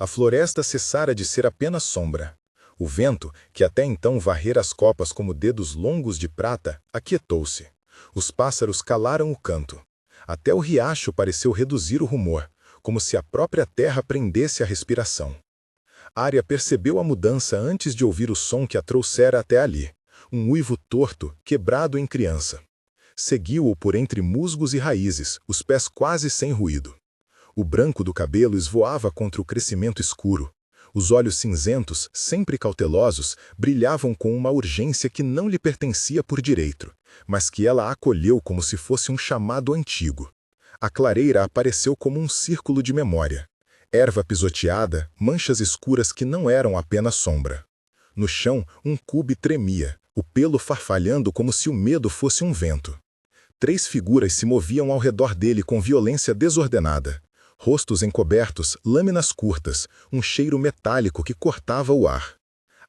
A floresta cessara de ser apenas sombra. O vento, que até então varrera as copas como dedos longos de prata, aquietou-se. Os pássaros calaram o canto. Até o riacho pareceu reduzir o rumor, como se a própria terra prendesse a respiração. Arya percebeu a mudança antes de ouvir o som que a trouxera até ali, um uivo torto, quebrado em criança. Seguiu-o por entre musgos e raízes, os pés quase sem ruído. O branco do cabelo esvoava contra o crescimento escuro. Os olhos cinzentos, sempre cautelosos, brilhavam com uma urgência que não lhe pertencia por direito, mas que ela acolheu como se fosse um chamado antigo. A clareira apareceu como um círculo de memória. Erva pisoteada, manchas escuras que não eram apenas sombra. No chão, um cube tremia, o pelo farfalhando como se o medo fosse um vento. 3 figuras se moviam ao redor dele com violência desordenada. Rostos encobertos, lâminas curtas, um cheiro metálico que cortava o ar.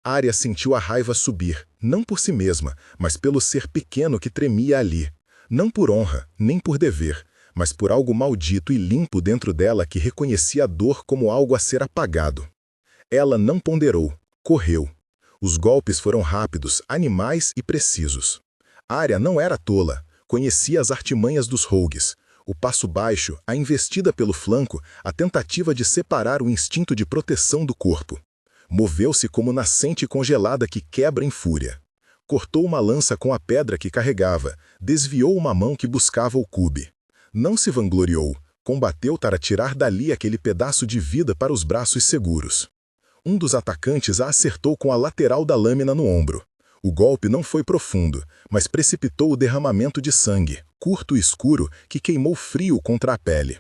Arya sentiu a raiva subir, não por si mesma, mas pelo ser pequeno que tremia ali. Não por honra, nem por dever, mas por algo maldito e limpo dentro dela que reconhecia a dor como algo a ser apagado. Ela não ponderou, correu. Os golpes foram rápidos, animais e precisos. Arya não era tola, conhecia as artimanhas dos rogues. O passo baixo, a investida pelo flanco, a tentativa de separar o instinto de proteção do corpo. Moveu-se como nascente congelada que quebra em fúria. Cortou uma lança com a pedra que carregava, desviou uma mão que buscava o cube. Não se vangloriou, combateu para tirar dali aquele pedaço de vida para os braços seguros. Um dos atacantes a acertou com a lateral da lâmina no ombro. O golpe não foi profundo, mas precipitou o derramamento de sangue, curto e escuro, que queimou frio contra a pele.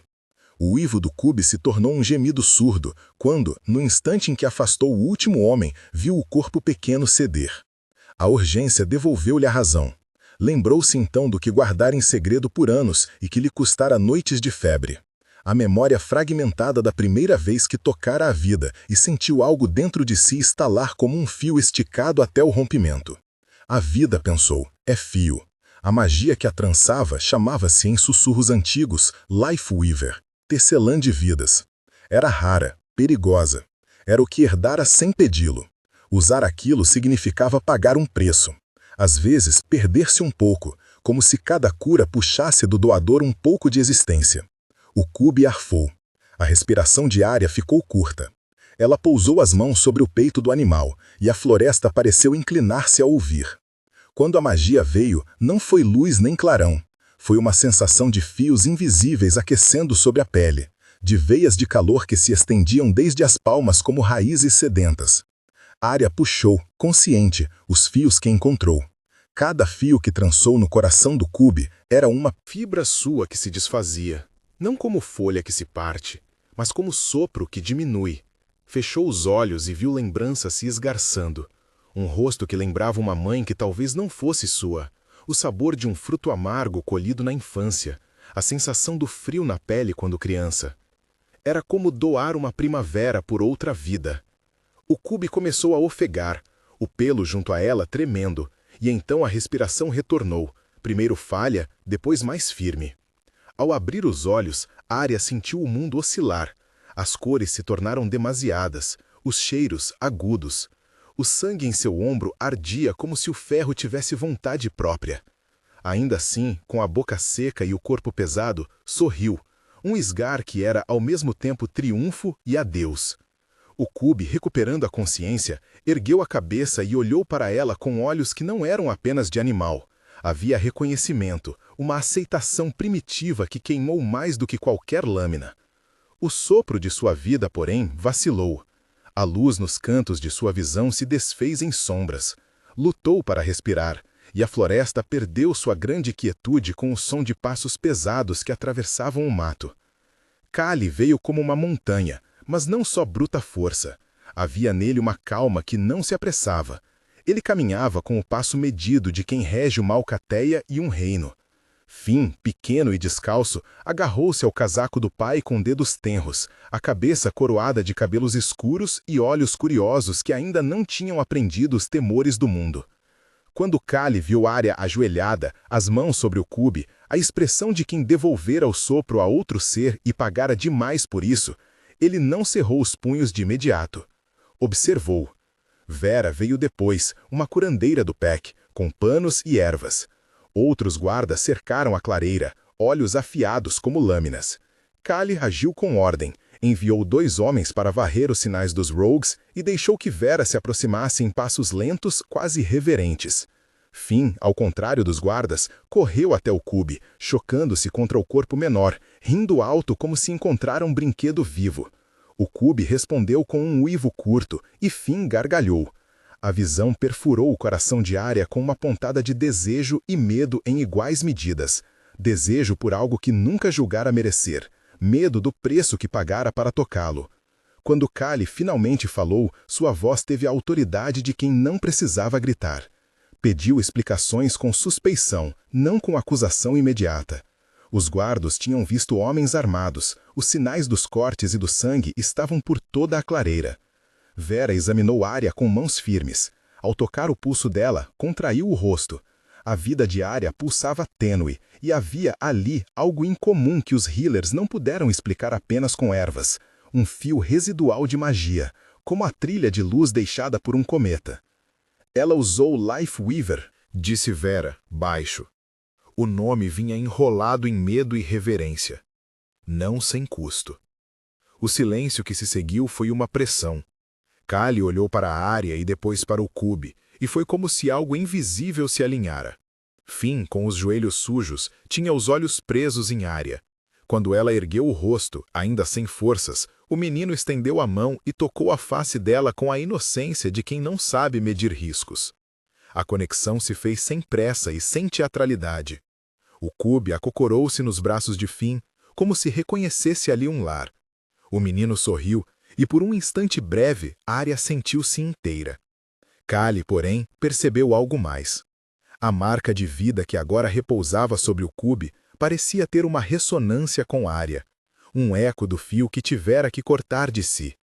O uivo do cube se tornou um gemido surdo, quando, no instante em que afastou o último homem, viu o corpo pequeno ceder. A urgência devolveu-lhe a razão. Lembrou-se então do que guardara em segredo por anos e que lhe custara noites de febre. A memória fragmentada da primeira vez que tocara a vida e sentiu algo dentro de si estalar como um fio esticado até o rompimento. A vida, pensou, é fio. A magia que a trançava chamava-se em sussurros antigos Life Weaver, tecelã de vidas. Era rara, perigosa. Era o que herdara sem pedi-lo. Usar aquilo significava pagar um preço. Às vezes, perder-se um pouco, como se cada cura puxasse do doador um pouco de existência. O cube arfou. A respiração de Arya ficou curta. Ela pousou as mãos sobre o peito do animal, e a floresta pareceu inclinar-se ao ouvir. Quando a magia veio, não foi luz nem clarão. Foi uma sensação de fios invisíveis aquecendo sobre a pele, de veias de calor que se estendiam desde as palmas como raízes sedentas. Arya puxou, consciente, os fios que encontrou. Cada fio que trançou no coração do cube era uma fibra sua que se desfazia. Não como folha que se parte, mas como sopro que diminui. Fechou os olhos e viu lembrança se esgarçando. Um rosto que lembrava uma mãe que talvez não fosse sua. O sabor de um fruto amargo colhido na infância. A sensação do frio na pele quando criança. Era como doar uma primavera por outra vida. O cube começou a ofegar, o pelo junto a ela tremendo, e então a respiração retornou, primeiro falha, depois mais firme. Ao abrir os olhos, Arya sentiu o mundo oscilar. As cores se tornaram demasiadas, os cheiros agudos. O sangue em seu ombro ardia como se o ferro tivesse vontade própria. Ainda assim, com a boca seca e o corpo pesado, sorriu, um esgar que era ao mesmo tempo triunfo e adeus. O cube, recuperando a consciência, ergueu a cabeça e olhou para ela com olhos que não eram apenas de animal. Havia reconhecimento, uma aceitação primitiva que queimou mais do que qualquer lâmina. O sopro de sua vida, porém, vacilou. A luz nos cantos de sua visão se desfez em sombras. Lutou para respirar, e a floresta perdeu sua grande quietude com o som de passos pesados que atravessavam o mato. Kali veio como uma montanha, mas não só bruta força. Havia nele uma calma que não se apressava. Ele caminhava com o passo medido de quem rege uma alcateia e um reino. Finn, pequeno e descalço, agarrou-se ao casaco do pai com dedos tenros, a cabeça coroada de cabelos escuros e olhos curiosos que ainda não tinham aprendido os temores do mundo. Quando Kali viu Arya ajoelhada, as mãos sobre o cube, a expressão de quem devolvera o sopro a outro ser e pagara demais por isso, ele não cerrou os punhos de imediato. Observou. Vera veio depois, uma curandeira do PEC, com panos e ervas. Outros guardas cercaram a clareira, olhos afiados como lâminas. Kali agiu com ordem, enviou 2 homens para varrer os sinais dos rogues e deixou que Vera se aproximasse em passos lentos, quase reverentes. Finn, ao contrário dos guardas, correu até o Cube, chocando-se contra o corpo menor, rindo alto como se encontrara um brinquedo vivo. O Cube respondeu com um uivo curto, e Finn gargalhou. A visão perfurou o coração de Arya com uma pontada de desejo e medo em iguais medidas. Desejo por algo que nunca julgara merecer. Medo do preço que pagara para tocá-lo. Quando Kali finalmente falou, sua voz teve a autoridade de quem não precisava gritar. Pediu explicações com suspeição, não com acusação imediata. Os guardas tinham visto homens armados, os sinais dos cortes e do sangue estavam por toda a clareira. Vera examinou Arya com mãos firmes. Ao tocar o pulso dela, contraiu o rosto. A vida de Arya pulsava tênue, e havia ali algo incomum que os healers não puderam explicar apenas com ervas. Um fio residual de magia, como a trilha de luz deixada por um cometa. Ela usou Life Weaver, disse Vera, baixo. O nome vinha enrolado em medo e reverência. Não sem custo. O silêncio que se seguiu foi uma pressão. Kali olhou para a Arya e depois para o Cube, e foi como se algo invisível se alinhara. Finn, com os joelhos sujos, tinha os olhos presos em Arya. Quando ela ergueu o rosto, ainda sem forças, o menino estendeu a mão e tocou a face dela com a inocência de quem não sabe medir riscos. A conexão se fez sem pressa e sem teatralidade. O Cube acocorou-se nos braços de Finn, como se reconhecesse ali um lar. O menino sorriu, e por um instante breve, Arya sentiu-se inteira. Kali, porém, percebeu algo mais. A marca de vida que agora repousava sobre o Cube parecia ter uma ressonância com Arya, um eco do fio que tivera que cortar de si.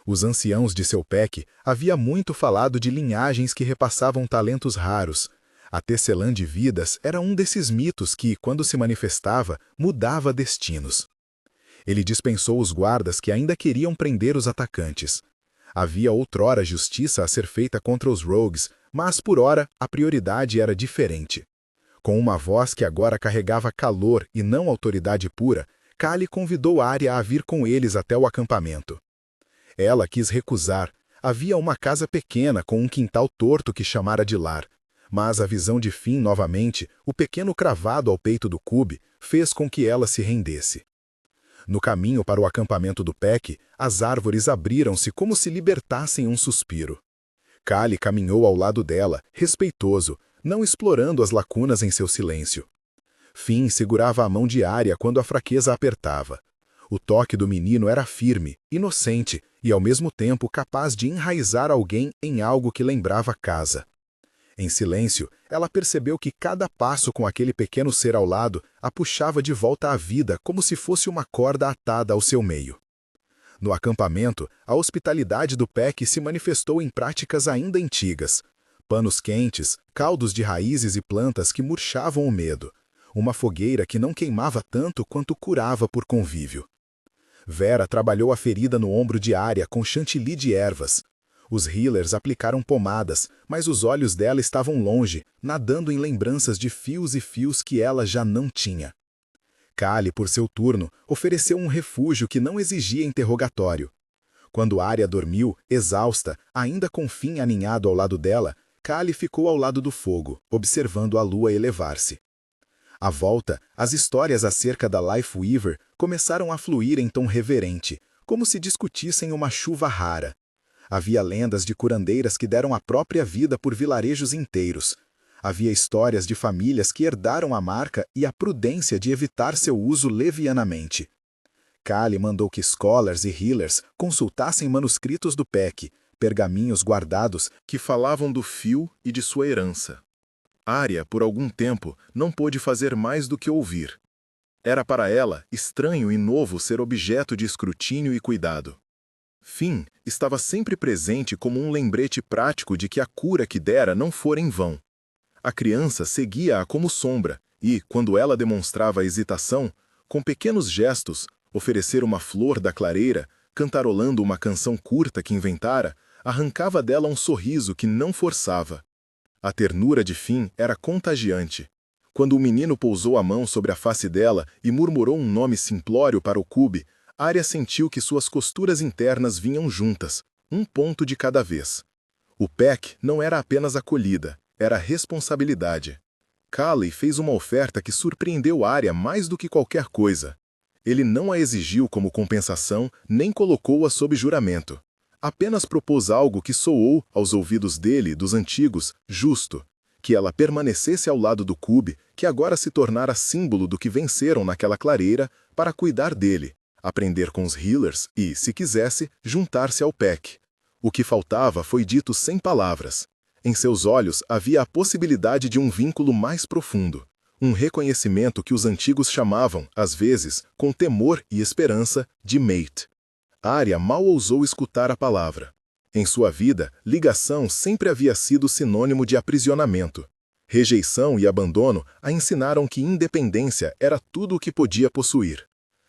Os anciãos de seu PEC havia muito falado de linhagens que repassavam talentos raros. A tecelã de vidas era um desses mitos que, quando se manifestava, mudava destinos. Ele dispensou os guardas que ainda queriam prender os atacantes. Havia outrora justiça a ser feita contra os rogues, mas por ora a prioridade era diferente. Com uma voz que agora carregava calor e não autoridade pura, Kali convidou Arya a vir com eles até o acampamento. Ela quis recusar. Havia uma casa pequena com um quintal torto que chamara de lar. Mas a visão de Finn novamente, o pequeno cravado ao peito do Cube, fez com que ela se rendesse. No caminho para o acampamento do PEC, as árvores abriram-se como se libertassem um suspiro. Kali caminhou ao lado dela, respeitoso, não explorando as lacunas em seu silêncio. Finn segurava a mão de Arya quando a fraqueza apertava. O toque do menino era firme, inocente e ao mesmo tempo capaz de enraizar alguém em algo que lembrava casa. Em silêncio, ela percebeu que cada passo com aquele pequeno ser ao lado a puxava de volta à vida como se fosse uma corda atada ao seu meio. No acampamento, a hospitalidade do PEC se manifestou em práticas ainda antigas. Panos quentes, caldos de raízes e plantas que murchavam o medo. Uma fogueira que não queimava tanto quanto curava por convívio. Vera trabalhou a ferida no ombro de Arya com chantilly de ervas. Os healers aplicaram pomadas, mas os olhos dela estavam longe, nadando em lembranças de fios e fios que ela já não tinha. Kali, por seu turno, ofereceu um refúgio que não exigia interrogatório. Quando Arya dormiu, exausta, ainda com Finn aninhado ao lado dela, Kali ficou ao lado do fogo, observando a lua elevar-se. À volta, as histórias acerca da Life Weaver começaram a fluir em tom reverente, como se discutissem uma chuva rara. Havia lendas de curandeiras que deram a própria vida por vilarejos inteiros. Havia histórias de famílias que herdaram a marca e a prudência de evitar seu uso levianamente. Kali mandou que scholars e healers consultassem manuscritos do PEC, pergaminhos guardados que falavam do fio e de sua herança. Arya, por algum tempo, não pôde fazer mais do que ouvir. Era para ela estranho e novo ser objeto de escrutínio e cuidado. Finn estava sempre presente como um lembrete prático de que a cura que dera não fora em vão. A criança seguia-a como sombra e, quando ela demonstrava hesitação, com pequenos gestos, Oferecer uma flor da clareira, cantarolando uma canção curta que inventara, arrancava dela um sorriso que não forçava. A ternura de Finn era contagiante. Quando o menino pousou a mão sobre a face dela e murmurou um nome simplório para o Cube, Arya sentiu que suas costuras internas vinham juntas, um ponto de cada vez. O Pack não era apenas acolhida, era responsabilidade. Kali fez uma oferta que surpreendeu Arya mais do que qualquer coisa. Ele não a exigiu como compensação, nem colocou-a sob juramento. Apenas propôs algo que soou, aos ouvidos dele, dos antigos, justo. Que ela permanecesse ao lado do Cube, que agora se tornara símbolo do que venceram naquela clareira, para cuidar dele, aprender com os Healers e, se quisesse, juntar-se ao Pack. O que faltava foi dito sem palavras. Em seus olhos havia a possibilidade de um vínculo mais profundo. Um reconhecimento que os antigos chamavam, às vezes, com temor e esperança, de mate. Arya mal ousou escutar a palavra. Em sua vida, ligação sempre havia sido sinônimo de aprisionamento. Rejeição e abandono a ensinaram que independência era tudo o que podia possuir.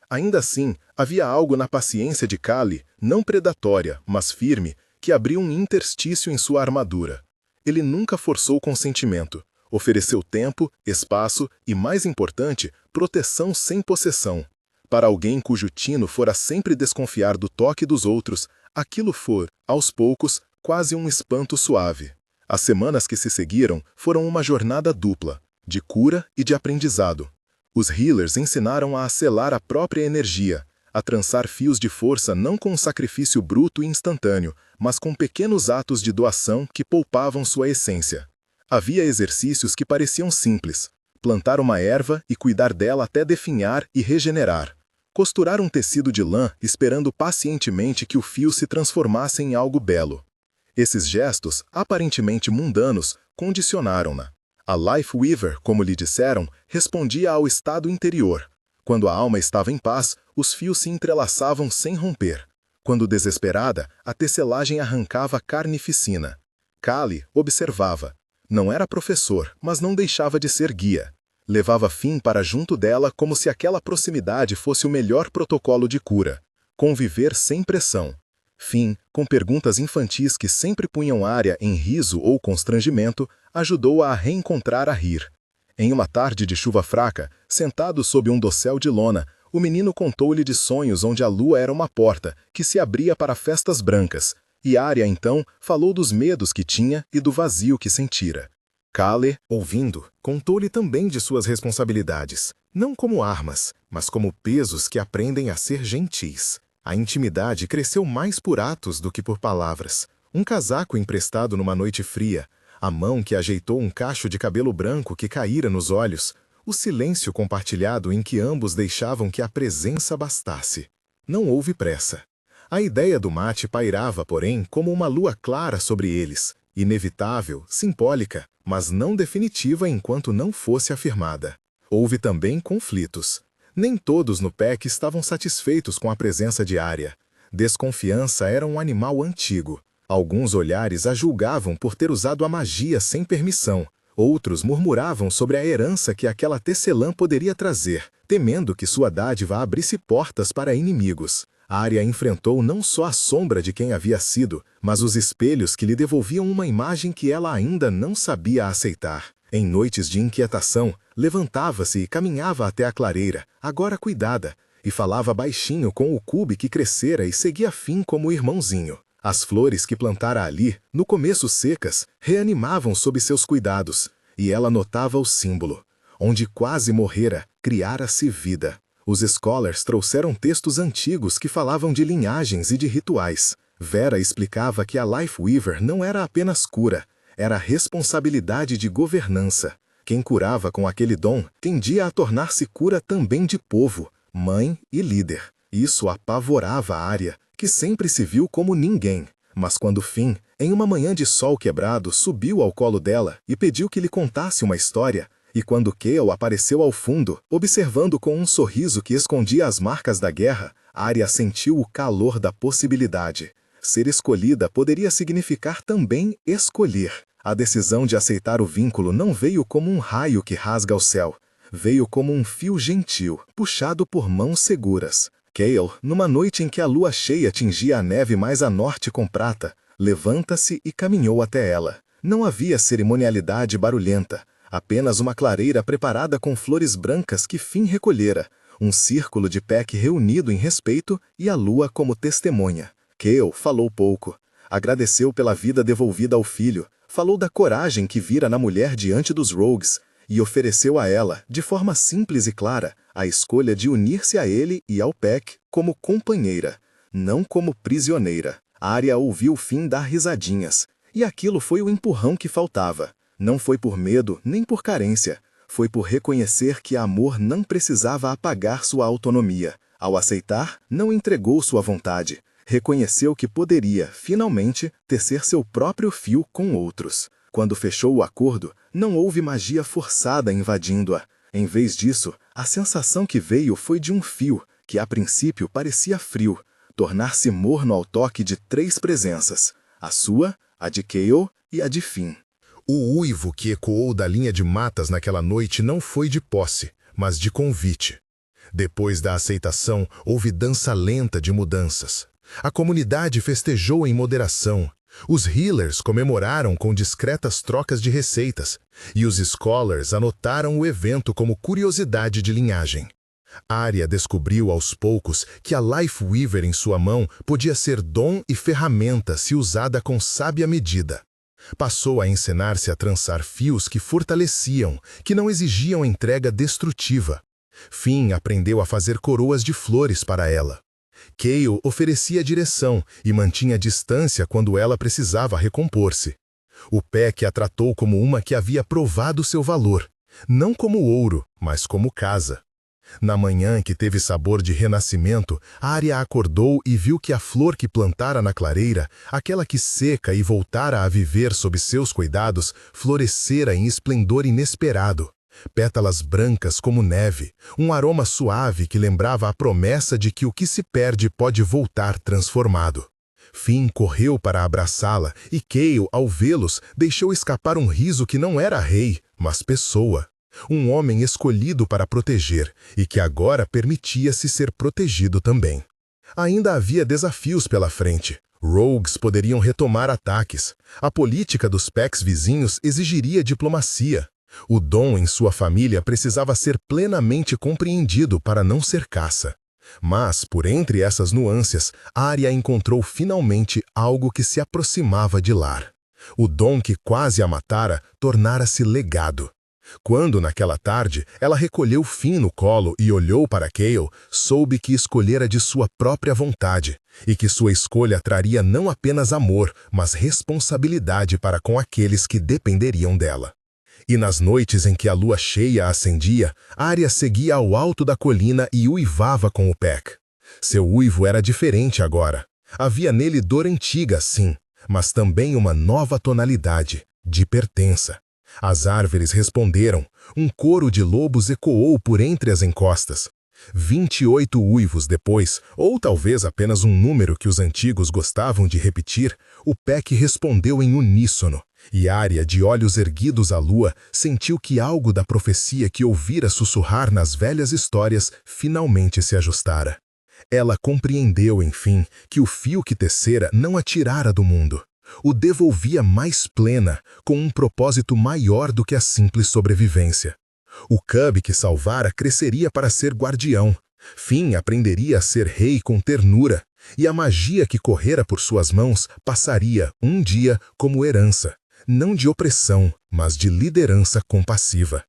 Ainda assim, havia algo na paciência de Kali, não predatória, mas firme, que abriu um interstício em sua armadura. Ele nunca forçou consentimento. Ofereceu tempo, espaço e, mais importante, proteção sem possessão. Para alguém cujo tino fora sempre desconfiar do toque dos outros, aquilo for, aos poucos, quase um espanto suave. As semanas que se seguiram foram uma jornada dupla, de cura e de aprendizado. Os Healers ensinaram a selar a própria energia, a trançar fios de força não com um sacrifício bruto e instantâneo, mas com pequenos atos de doação que poupavam sua essência. Havia exercícios que pareciam simples. Plantar uma erva e cuidar dela até definhar e regenerar. Costurar um tecido de lã esperando pacientemente que o fio se transformasse em algo belo. Esses gestos, aparentemente mundanos, condicionaram-na. A Life Weaver, como lhe disseram, respondia ao estado interior. Quando a alma estava em paz, os fios se entrelaçavam sem romper. Quando desesperada, a tecelagem arrancava a carnificina. Kali observava. Não era professor, mas não deixava de ser guia. Levava Finn para junto dela como se aquela proximidade fosse o melhor protocolo de cura. Conviver sem pressão. Finn, com perguntas infantis que sempre punham Arya em riso ou constrangimento, ajudou-a a reencontrar a rir. Em uma tarde de chuva fraca, sentado sob um dossel de lona, o menino contou-lhe de sonhos onde a lua era uma porta, que se abria para festas brancas, e Arya, então, falou dos medos que tinha e do vazio que sentira. Kale, ouvindo, contou-lhe também de suas responsabilidades, não como armas, mas como pesos que aprendem a ser gentis. A intimidade cresceu mais por atos do que por palavras. Um casaco emprestado numa noite fria, a mão que ajeitou um cacho de cabelo branco que caíra nos olhos, o silêncio compartilhado em que ambos deixavam que a presença bastasse. Não houve pressa. A ideia do mate pairava, porém, como uma lua clara sobre eles, inevitável, simbólica, mas não definitiva enquanto não fosse afirmada. Houve também conflitos. Nem todos no Pack estavam satisfeitos com a presença de Arya. Desconfiança era um animal antigo. Alguns olhares a julgavam por ter usado a magia sem permissão. Outros murmuravam sobre a herança que aquela tecelã poderia trazer, temendo que sua dádiva abrisse portas para inimigos. Arya enfrentou não só a sombra de quem havia sido, mas os espelhos que lhe devolviam uma imagem que ela ainda não sabia aceitar. Em noites de inquietação, levantava-se e caminhava até a clareira, agora cuidada, e falava baixinho com o Cube que crescera e seguia Finn como irmãozinho. As flores que plantara ali, no começo secas, reanimavam sob seus cuidados, e ela notava o símbolo. Onde quase morrera, criara-se vida. Os Scholars trouxeram textos antigos que falavam de linhagens e de rituais. Vera explicava que a Life Weaver não era apenas cura, era responsabilidade de governança. Quem curava com aquele dom tendia a tornar-se cura também de povo, mãe e líder. Isso apavorava a Arya, que sempre se viu como ninguém. Mas quando Finn, em uma manhã de sol quebrado, subiu ao colo dela e pediu que lhe contasse uma história, e quando Kael apareceu ao fundo, observando com um sorriso que escondia as marcas da guerra, Arya sentiu o calor da possibilidade. Ser escolhida poderia significar também escolher. A decisão de aceitar o vínculo não veio como um raio que rasga o céu. Veio como um fio gentil, puxado por mãos seguras. Cale, numa noite em que a lua cheia tingia a neve mais a norte com prata, levanta-se e caminhou até ela. Não havia cerimonialidade barulhenta, apenas uma clareira preparada com flores brancas que Finn recolhera, um círculo de Peck reunido em respeito e a lua como testemunha. Cale falou pouco. Agradeceu pela vida devolvida ao filho, falou da coragem que vira na mulher diante dos Rogues, e ofereceu a ela, de forma simples e clara, a escolha de unir-se a ele e ao Peck como companheira, não como prisioneira. Arya ouviu Finn dar risadinhas, e aquilo foi o empurrão que faltava. Não foi por medo nem por carência, foi por reconhecer que amor não precisava apagar sua autonomia. Ao aceitar, não entregou sua vontade. Reconheceu que poderia, finalmente, tecer seu próprio fio com outros. Quando fechou o acordo, não houve magia forçada invadindo-a. Em vez disso, a sensação que veio foi de um fio, que a princípio parecia frio, tornar-se morno ao toque de 3 presenças: a sua, a de Cale e a de Finn. O uivo que ecoou da linha de matas naquela noite não foi de posse, mas de convite. Depois da aceitação, houve dança lenta de mudanças. A comunidade festejou em moderação. Os healers comemoraram com discretas trocas de receitas, e os scholars anotaram o evento como curiosidade de linhagem. Arya descobriu aos poucos que a Life Weaver em sua mão podia ser dom e ferramenta se usada com sábia medida. Passou a ensinar-se a trançar fios que fortaleciam, que não exigiam entrega destrutiva. Finn aprendeu a fazer coroas de flores para ela. Cale oferecia direção e mantinha distância quando ela precisava recompor-se. O Peck a tratou como uma que havia provado seu valor, não como ouro, mas como casa. Na manhã que teve sabor de renascimento, Arya acordou e viu que a flor que plantara na clareira, aquela que seca e voltara a viver sob seus cuidados, florescera em esplendor inesperado. Pétalas brancas como neve, um aroma suave que lembrava a promessa de que o que se perde pode voltar transformado. Finn correu para abraçá-la e Cale, ao vê-los, deixou escapar um riso que não era rei, mas pessoa. Um homem escolhido para proteger e que agora permitia-se ser protegido também. Ainda havia desafios pela frente. Rogues poderiam retomar ataques. A política dos Pecks vizinhos exigiria diplomacia. O dom em sua família precisava ser plenamente compreendido para não ser caça. Mas, por entre essas nuances, Arya encontrou finalmente algo que se aproximava de lar. O dom que quase a matara tornara-se legado. Quando, naquela tarde, ela recolheu Finn no colo e olhou para Cale, soube que escolhera de sua própria vontade, e que sua escolha traria não apenas amor, mas responsabilidade para com aqueles que dependeriam dela. E nas noites em que a lua cheia ascendia, Arya seguia ao alto da colina e uivava com o Peck. Seu uivo era diferente agora. Havia nele dor antiga, sim, mas também uma nova tonalidade, de pertença. As árvores responderam, um coro de lobos ecoou por entre as encostas. 28 uivos depois, ou talvez apenas um número que os antigos gostavam de repetir, o Peck respondeu em uníssono, e Arya, de olhos erguidos à lua, sentiu que algo da profecia que ouvira sussurrar nas velhas histórias finalmente se ajustara. Ela compreendeu, enfim, que o fio que tecera não a tirara do mundo. O devolvia mais plena, com um propósito maior do que a simples sobrevivência. O cub que salvara cresceria para ser guardião. Finn aprenderia a ser rei com ternura, e a magia que correra por suas mãos passaria, um dia, como herança, não de opressão, mas de liderança compassiva.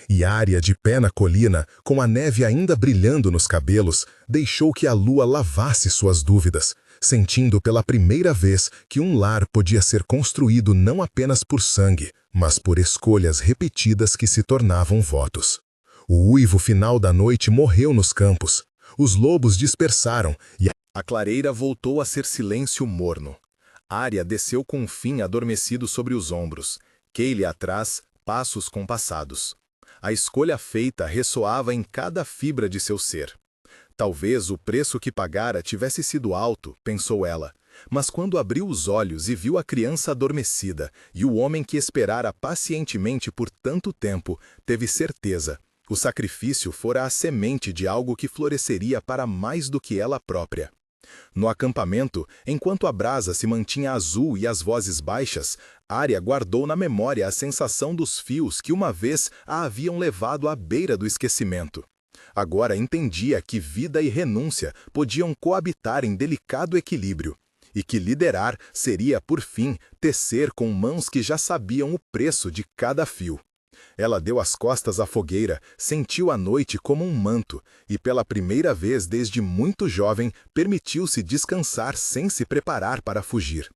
E Arya, de pé na colina, com a neve ainda brilhando nos cabelos, deixou que a lua lavasse suas dúvidas, sentindo pela primeira vez que um lar podia ser construído não apenas por sangue, mas por escolhas repetidas que se tornavam votos. O uivo final da noite morreu nos campos. Os lobos dispersaram e a clareira voltou a ser silêncio morno. Arya desceu com um Finn adormecido sobre os ombros. Cale atrás, passos compassados. A escolha feita ressoava em cada fibra de seu ser. Talvez o preço que pagara tivesse sido alto, pensou ela, mas quando abriu os olhos e viu a criança adormecida e o homem que esperara pacientemente por tanto tempo, teve certeza. O sacrifício fora a semente de algo que floresceria para mais do que ela própria. No acampamento, enquanto a brasa se mantinha azul e as vozes baixas, Arya guardou na memória a sensação dos fios que uma vez a haviam levado à beira do esquecimento. Agora entendia que vida e renúncia podiam coabitar em delicado equilíbrio, e que liderar seria, por fim, tecer com mãos que já sabiam o preço de cada fio. Ela deu as costas à fogueira, sentiu a noite como um manto, e pela primeira vez desde muito jovem permitiu-se descansar sem se preparar para fugir.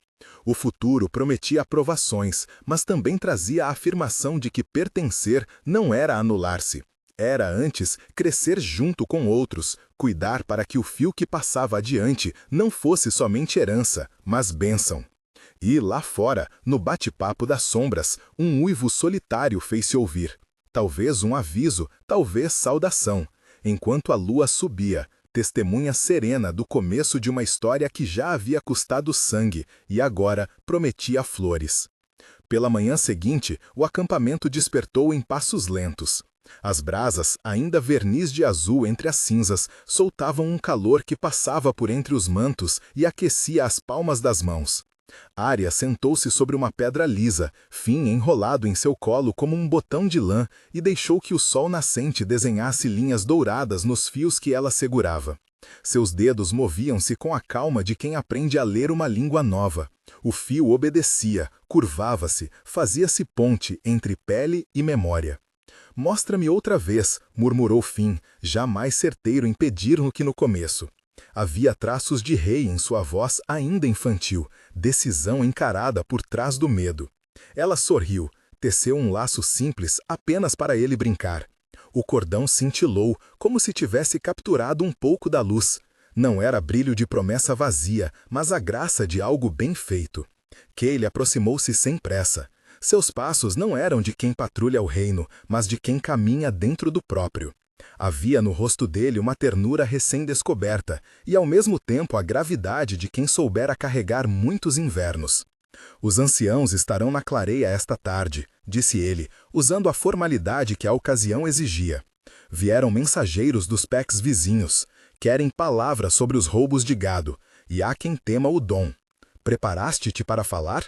O futuro prometia aprovações, mas também trazia a afirmação de que pertencer não era anular-se. Era antes crescer junto com outros, cuidar para que o fio que passava adiante não fosse somente herança, mas bênção. E lá fora, no bate-papo das sombras, um uivo solitário fez-se ouvir. Talvez um aviso, talvez saudação, enquanto a lua subia, testemunha serena do começo de uma história que já havia custado sangue e agora prometia flores. Pela manhã seguinte, o acampamento despertou em passos lentos. As brasas, ainda verniz de azul entre as cinzas, soltavam um calor que passava por entre os mantos e aquecia as palmas das mãos. Arya sentou-se sobre uma pedra lisa, Finn enrolado em seu colo como um botão de lã, e deixou que o sol nascente desenhasse linhas douradas nos fios que ela segurava. Seus dedos moviam-se com a calma de quem aprende a ler uma língua nova. O fio obedecia, curvava-se, fazia-se ponte entre pele e memória. «Mostra-me outra vez», murmurou Finn, já mais certeiro em pedir-no que no começo. Havia traços de rei em sua voz ainda infantil, decisão encarada por trás do medo. Ela sorriu, teceu um laço simples apenas para ele brincar. O cordão cintilou, como se tivesse capturado um pouco da luz. Não era brilho de promessa vazia, mas a graça de algo bem feito. Kayle aproximou-se sem pressa. Seus passos não eram de quem patrulha o reino, mas de quem caminha dentro do próprio. Havia no rosto dele uma ternura recém-descoberta e, ao mesmo tempo, a gravidade de quem soubera carregar muitos invernos. «Os anciãos estarão na clareia esta tarde», disse ele, usando a formalidade que a ocasião exigia. «Vieram mensageiros dos Pecks vizinhos. Querem palavras sobre os roubos de gado, e há quem tema o dom. Preparaste-te para falar?»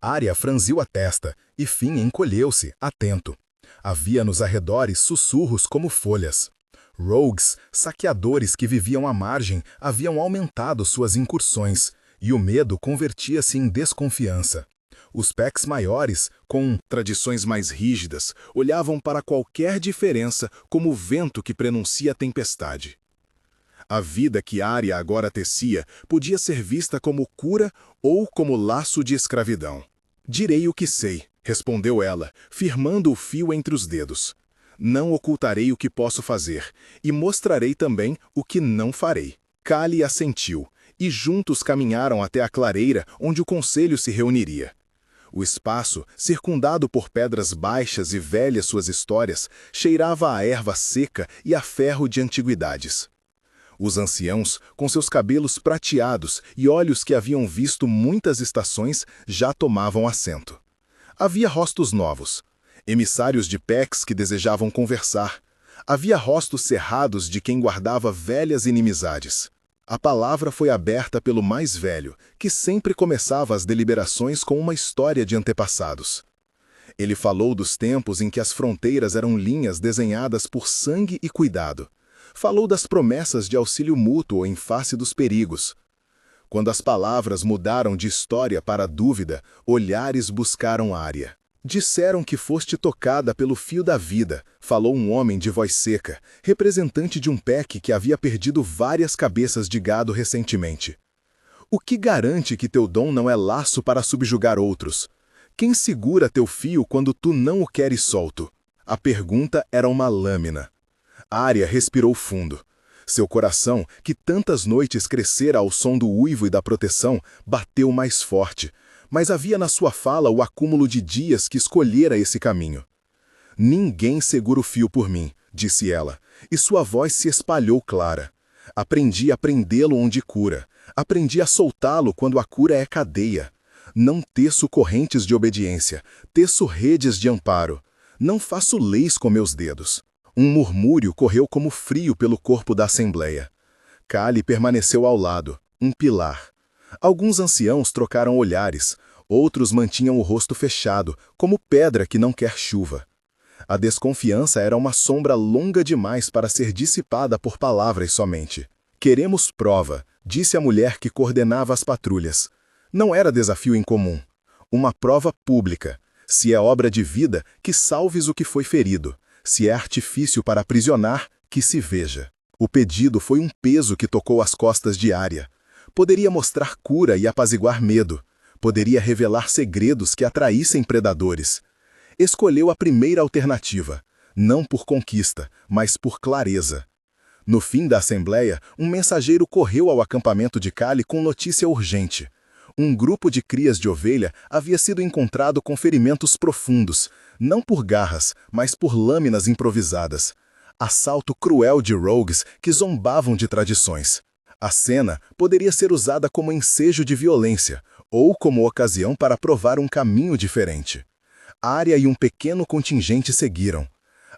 Arya franziu a testa, e Finn encolheu-se, atento. Havia nos arredores sussurros como folhas. Rogues, saqueadores que viviam à margem, haviam aumentado suas incursões, e o medo convertia-se em desconfiança. Os Pecks maiores, com tradições mais rígidas, olhavam para qualquer diferença como o vento que prenuncia a tempestade. A vida que Arya agora tecia podia ser vista como cura ou como laço de escravidão. «Direi o que sei», respondeu ela, firmando o fio entre os dedos. «Não ocultarei o que posso fazer, e mostrarei também o que não farei». Kali assentiu, e juntos caminharam até a clareira onde o conselho se reuniria. O espaço, circundado por pedras baixas e velhas suas histórias, cheirava a erva seca e a ferro de antiguidades. Os anciãos, com seus cabelos prateados e olhos que haviam visto muitas estações, já tomavam assento. Havia rostos novos, emissários de Pecks que desejavam conversar. Havia rostos cerrados de quem guardava velhas inimizades. A palavra foi aberta pelo mais velho, que sempre começava as deliberações com uma história de antepassados. Ele falou dos tempos em que as fronteiras eram linhas desenhadas por sangue e cuidado. Falou das promessas de auxílio mútuo em face dos perigos. Quando as palavras mudaram de história para dúvida, olhares buscaram Arya. «Disseram que foste tocada pelo fio da vida», falou um homem de voz seca, representante de um Peck que havia perdido várias cabeças de gado recentemente. «O que garante que teu dom não é laço para subjugar outros? Quem segura teu fio quando tu não o queres solto?» A pergunta era uma lâmina. Arya respirou fundo. Seu coração, que tantas noites crescera ao som do uivo e da proteção, bateu mais forte, mas havia na sua fala o acúmulo de dias que escolhera esse caminho. «Ninguém segura o fio por mim», disse ela, e sua voz se espalhou clara. «Aprendi a prendê-lo onde cura. Aprendi a soltá-lo quando a cura é cadeia. Não teço correntes de obediência, teço redes de amparo. Não faço leis com meus dedos. Um murmúrio correu como frio pelo corpo da assembleia. Kali permaneceu ao lado, um pilar. Alguns anciãos trocaram olhares, outros mantinham o rosto fechado, como pedra que não quer chuva. A desconfiança era uma sombra longa demais para ser dissipada por palavras somente. Queremos prova, disse a mulher que coordenava as patrulhas. Não era desafio incomum. Uma prova pública. Se é obra de vida, que salves o que foi ferido. Se é artifício para aprisionar, que se veja. O pedido foi um peso que tocou as costas de Arya. Poderia mostrar cura e apaziguar medo. Poderia revelar segredos que atraíssem predadores. Escolheu a primeira alternativa, não por conquista, mas por clareza. No fim da assembleia, um mensageiro correu ao acampamento de Kali com notícia urgente. Um grupo de crias de ovelha havia sido encontrado com ferimentos profundos, não por garras, mas por lâminas improvisadas. Assalto cruel de rogues que zombavam de tradições. A cena poderia ser usada como ensejo de violência, ou como ocasião para provar um caminho diferente. Arya e um pequeno contingente seguiram.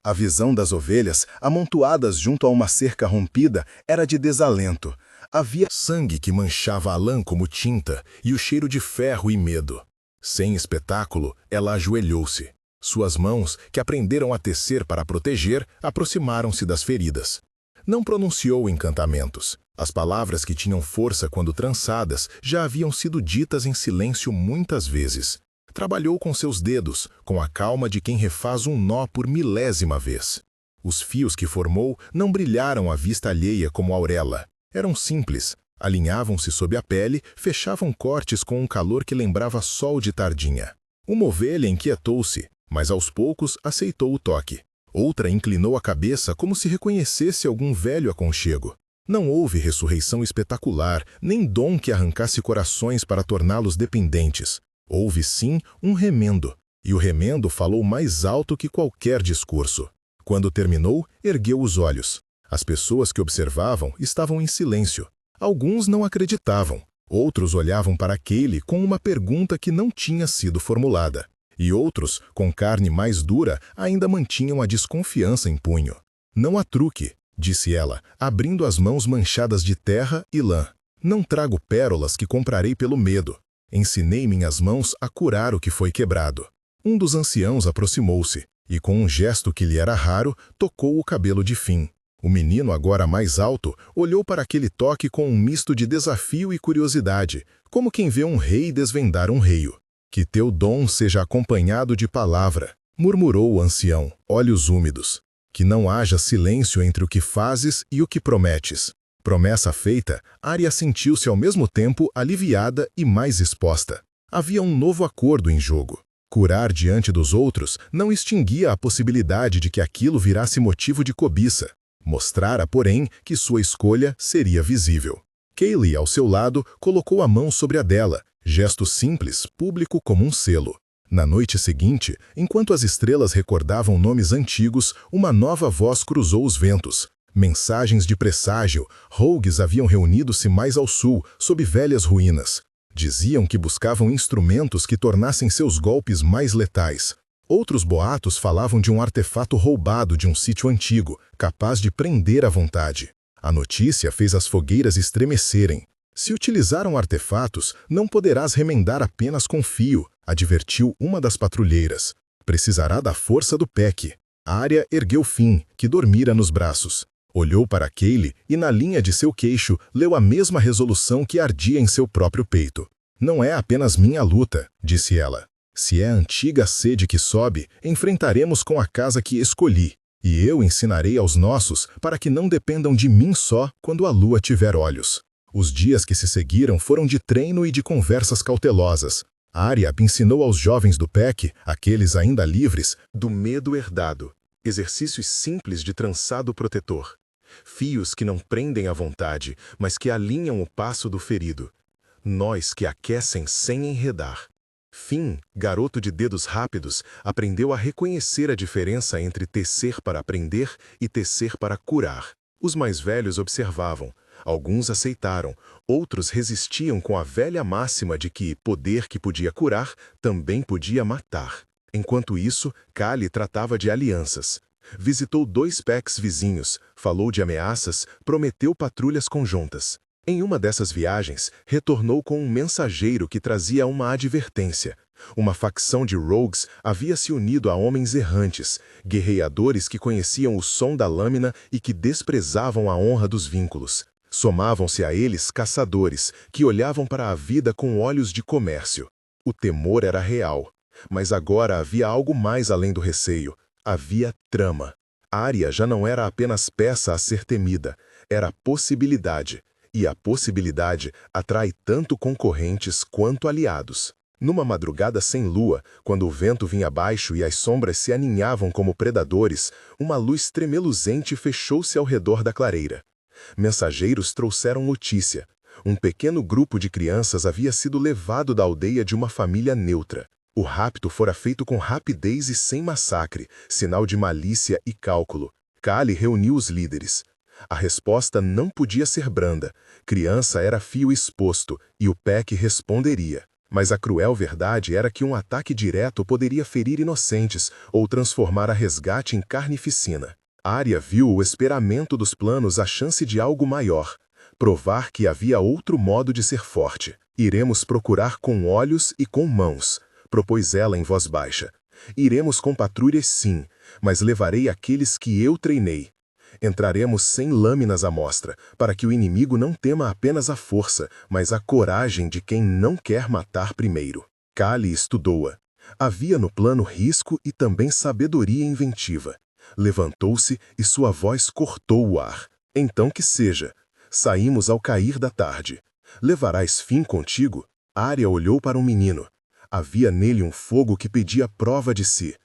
A visão das ovelhas, amontoadas junto a uma cerca rompida, era de desalento. Havia sangue que manchava a lã como tinta e o cheiro de ferro e medo. Sem espetáculo, ela ajoelhou-se. Suas mãos, que aprenderam a tecer para proteger, aproximaram-se das feridas. Não pronunciou encantamentos. As palavras que tinham força quando trançadas já haviam sido ditas em silêncio muitas vezes. Trabalhou com seus dedos, com a calma de quem refaz um nó por milésima vez. Os fios que formou não brilharam à vista alheia como auréola. Eram simples, alinhavam-se sob a pele, fechavam cortes com um calor que lembrava sol de tardinha. Uma ovelha inquietou-se, mas aos poucos aceitou o toque. Outra inclinou a cabeça como se reconhecesse algum velho aconchego. Não houve ressurreição espetacular, nem dom que arrancasse corações para torná-los dependentes. Houve sim um remendo, e o remendo falou mais alto que qualquer discurso. Quando terminou, ergueu os olhos. As pessoas que observavam estavam em silêncio. Alguns não acreditavam, outros olhavam para Kayleigh com uma pergunta que não tinha sido formulada. E outros, com carne mais dura, ainda mantinham a desconfiança em punho. Não há truque, disse ela, abrindo as mãos manchadas de terra e lã. Não trago pérolas que comprarei pelo medo. Ensinei minhas mãos a curar o que foi quebrado. Um dos anciãos aproximou-se, e com um gesto que lhe era raro, tocou o cabelo de Finn. O menino, agora mais alto, olhou para aquele toque com um misto de desafio e curiosidade, como quem vê um rei desvendar um reio. Que teu dom seja acompanhado de palavra, murmurou o ancião, olhos úmidos. Que não haja silêncio entre o que fazes e o que prometes. Promessa feita, Arya sentiu-se ao mesmo tempo aliviada e mais exposta. Havia um novo acordo em jogo. Curar diante dos outros não extinguia a possibilidade de que aquilo virasse motivo de cobiça. Mostrara, porém, que sua escolha seria visível. Kayleigh, ao seu lado, colocou a mão sobre a dela, gesto simples, público como um selo. Na noite seguinte, enquanto as estrelas recordavam nomes antigos, uma nova voz cruzou os ventos. Mensagens de presságio, rogues haviam reunido-se mais ao sul, sob velhas ruínas. Diziam que buscavam instrumentos que tornassem seus golpes mais letais. Outros boatos falavam de um artefato roubado de um sítio antigo, capaz de prender à vontade. A notícia fez as fogueiras estremecerem. Se utilizaram artefatos, não poderás remendar apenas com fio, advertiu uma das patrulheiras. Precisará da força do Peck. Arya ergueu Finn, que dormira nos braços. Olhou para Kayleigh e na linha de seu queixo leu a mesma resolução que ardia em seu próprio peito. Não é apenas minha luta, disse ela. Se é a antiga sede que sobe, enfrentaremos com a casa que escolhi. E eu ensinarei aos nossos para que não dependam de mim só quando a lua tiver olhos. Os dias que se seguiram foram de treino e de conversas cautelosas. Arya ensinou aos jovens do Peck, aqueles ainda livres, do medo herdado. Exercícios simples de trançado protetor. Fios que não prendem à vontade, mas que alinham o passo do ferido. Nós que aquecem sem enredar. Finn, garoto de dedos rápidos, aprendeu a reconhecer a diferença entre tecer para aprender e tecer para curar. Os mais velhos observavam. Alguns aceitaram, outros resistiam com a velha máxima de que poder que podia curar também podia matar. Enquanto isso, Kali tratava de alianças. Visitou 2 PECs vizinhos, falou de ameaças, prometeu patrulhas conjuntas. Em uma dessas viagens, retornou com um mensageiro que trazia uma advertência. Uma facção de rogues havia se unido a homens errantes, guerreadores que conheciam o som da lâmina e que desprezavam a honra dos vínculos. Somavam-se a eles caçadores, que olhavam para a vida com olhos de comércio. O temor era real, mas agora havia algo mais além do receio. Havia trama. Arya já não era apenas peça a ser temida, era possibilidade. E a possibilidade atrai tanto concorrentes quanto aliados. Numa madrugada sem lua, quando o vento vinha abaixo e as sombras se aninhavam como predadores, uma luz tremeluzente fechou-se ao redor da clareira. Mensageiros trouxeram notícia. Um pequeno grupo de crianças havia sido levado da aldeia de uma família neutra. O rapto fora feito com rapidez e sem massacre, sinal de malícia e cálculo. Kali reuniu os líderes. A resposta não podia ser branda. Criança era fio exposto, e o PEC responderia. Mas a cruel verdade era que um ataque direto poderia ferir inocentes ou transformar a resgate em carnificina. Arya viu o esperamento dos planos a chance de algo maior. Provar que havia outro modo de ser forte. Iremos procurar com olhos e com mãos, propôs ela em voz baixa. Iremos com patrulhas sim, mas levarei aqueles que eu treinei. Entraremos sem lâminas à mostra, para que o inimigo não tema apenas a força, mas a coragem de quem não quer matar primeiro. Kali estudou-a. Havia no plano risco e também sabedoria inventiva. Levantou-se e sua voz cortou o ar. Então que seja. Saímos ao cair da tarde. Levarás fim contigo? Arya olhou para o menino. Havia nele um fogo que pedia prova de si.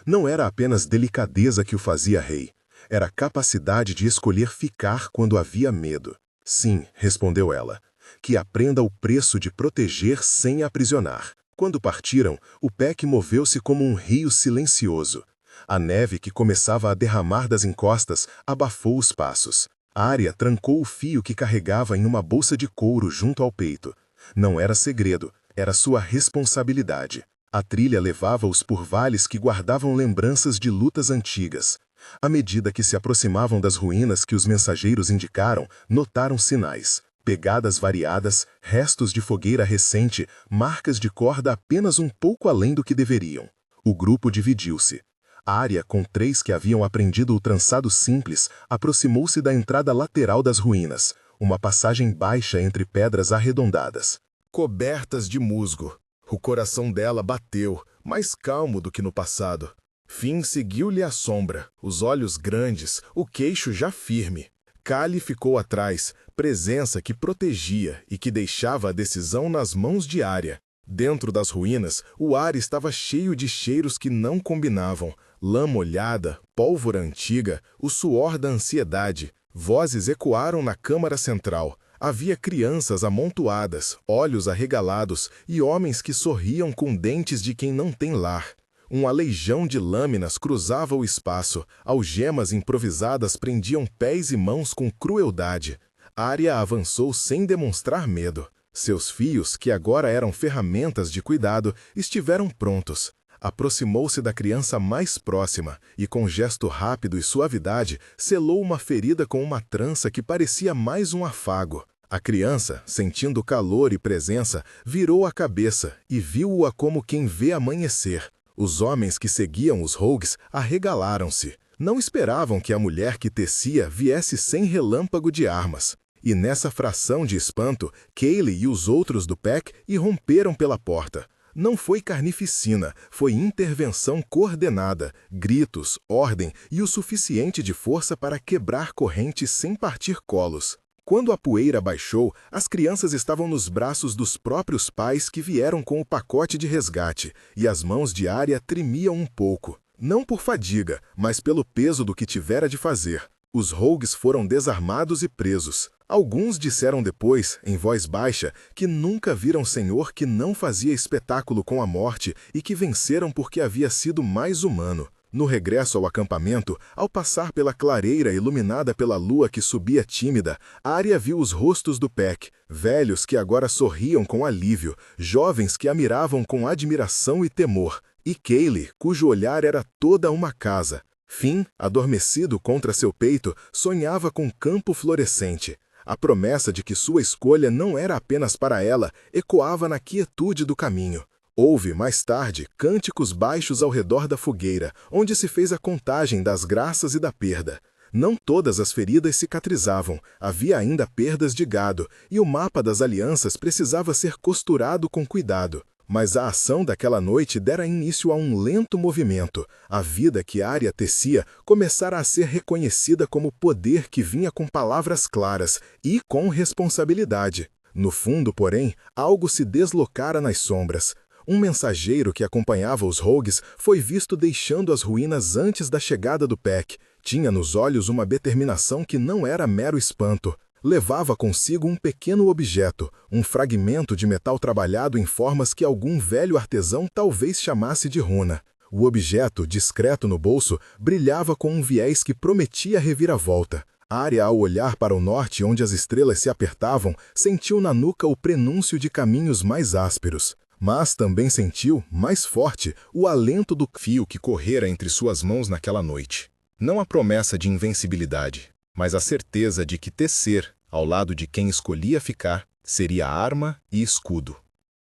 Não era apenas delicadeza que o fazia rei. Era a capacidade de escolher ficar quando havia medo. Sim, respondeu ela. Que aprenda o preço de proteger sem aprisionar. Quando partiram, o PEC moveu-se como um rio silencioso. A neve que começava a derramar das encostas abafou os passos. Arya trancou o fio que carregava em uma bolsa de couro junto ao peito. Não era segredo, era sua responsabilidade. A trilha levava-os por vales que guardavam lembranças de lutas antigas. À medida que se aproximavam das ruínas que os mensageiros indicaram, notaram sinais. Pegadas variadas, restos de fogueira recente, marcas de corda apenas um pouco além do que deveriam. O grupo dividiu-se. Arya, com 3 que haviam aprendido o trançado simples, aproximou-se da entrada lateral das ruínas, uma passagem baixa entre pedras arredondadas. Cobertas de musgo. O coração dela bateu, mais calmo do que no passado. Finn seguiu-lhe à sombra, os olhos grandes, o queixo já firme. Kali ficou atrás, presença que protegia e que deixava a decisão nas mãos de Arya. Dentro das ruínas, o ar estava cheio de cheiros que não combinavam. Lã molhada, pólvora antiga, o suor da ansiedade. Vozes ecoaram na câmara central. Havia crianças amontoadas, olhos arregalados e homens que sorriam com dentes de quem não tem lar. Uma legião de lâminas cruzava o espaço, algemas improvisadas prendiam pés e mãos com crueldade. Arya avançou sem demonstrar medo. Seus fios, que agora eram ferramentas de cuidado, estiveram prontos. Aproximou-se da criança mais próxima e, com gesto rápido e suavidade, selou uma ferida com uma trança que parecia mais um afago. A criança, sentindo calor e presença, virou a cabeça e viu-a como quem vê amanhecer. Os homens que seguiam os rogues arregalaram-se. Não esperavam que a mulher que tecia viesse sem relâmpago de armas. E nessa fração de espanto, Kayleigh e os outros do PEC irromperam pela porta. Não foi carnificina, foi intervenção coordenada, gritos, ordem e o suficiente de força para quebrar correntes sem partir colos. Quando a poeira baixou, as crianças estavam nos braços dos próprios pais que vieram com o pacote de resgate, e as mãos de Arya tremiam um pouco. Não por fadiga, mas pelo peso do que tivera de fazer. Os rogues foram desarmados e presos. Alguns disseram depois, em voz baixa, que nunca viram senhor que não fazia espetáculo com a morte e que venceram porque havia sido mais humano. No regresso ao acampamento, ao passar pela clareira iluminada pela lua que subia tímida, Arya viu os rostos do PEC, velhos que agora sorriam com alívio, jovens que a miravam com admiração e temor, e Kayleigh, cujo olhar era toda uma casa. Finn, adormecido contra seu peito, sonhava com um campo florescente. A promessa de que sua escolha não era apenas para ela ecoava na quietude do caminho. Houve, mais tarde, cânticos baixos ao redor da fogueira, onde se fez a contagem das graças e da perda. Não todas as feridas cicatrizavam, havia ainda perdas de gado, e o mapa das alianças precisava ser costurado com cuidado. Mas a ação daquela noite dera início a um lento movimento. A vida que Arya tecia começara a ser reconhecida como poder que vinha com palavras claras e com responsabilidade. No fundo, porém, algo se deslocara nas sombras. Um mensageiro que acompanhava os rogues foi visto deixando as ruínas antes da chegada do Pack. Tinha nos olhos uma determinação que não era mero espanto. Levava consigo um pequeno objeto, um fragmento de metal trabalhado em formas que algum velho artesão talvez chamasse de runa. O objeto, discreto no bolso, brilhava com um viés que prometia reviravolta. Arya, ao olhar para o norte onde as estrelas se apertavam, sentiu na nuca o prenúncio de caminhos mais ásperos. Mas também sentiu, mais forte, o alento do fio que correra entre suas mãos naquela noite. Não a promessa de invencibilidade, mas a certeza de que tecer, ao lado de quem escolhia ficar, seria arma e escudo.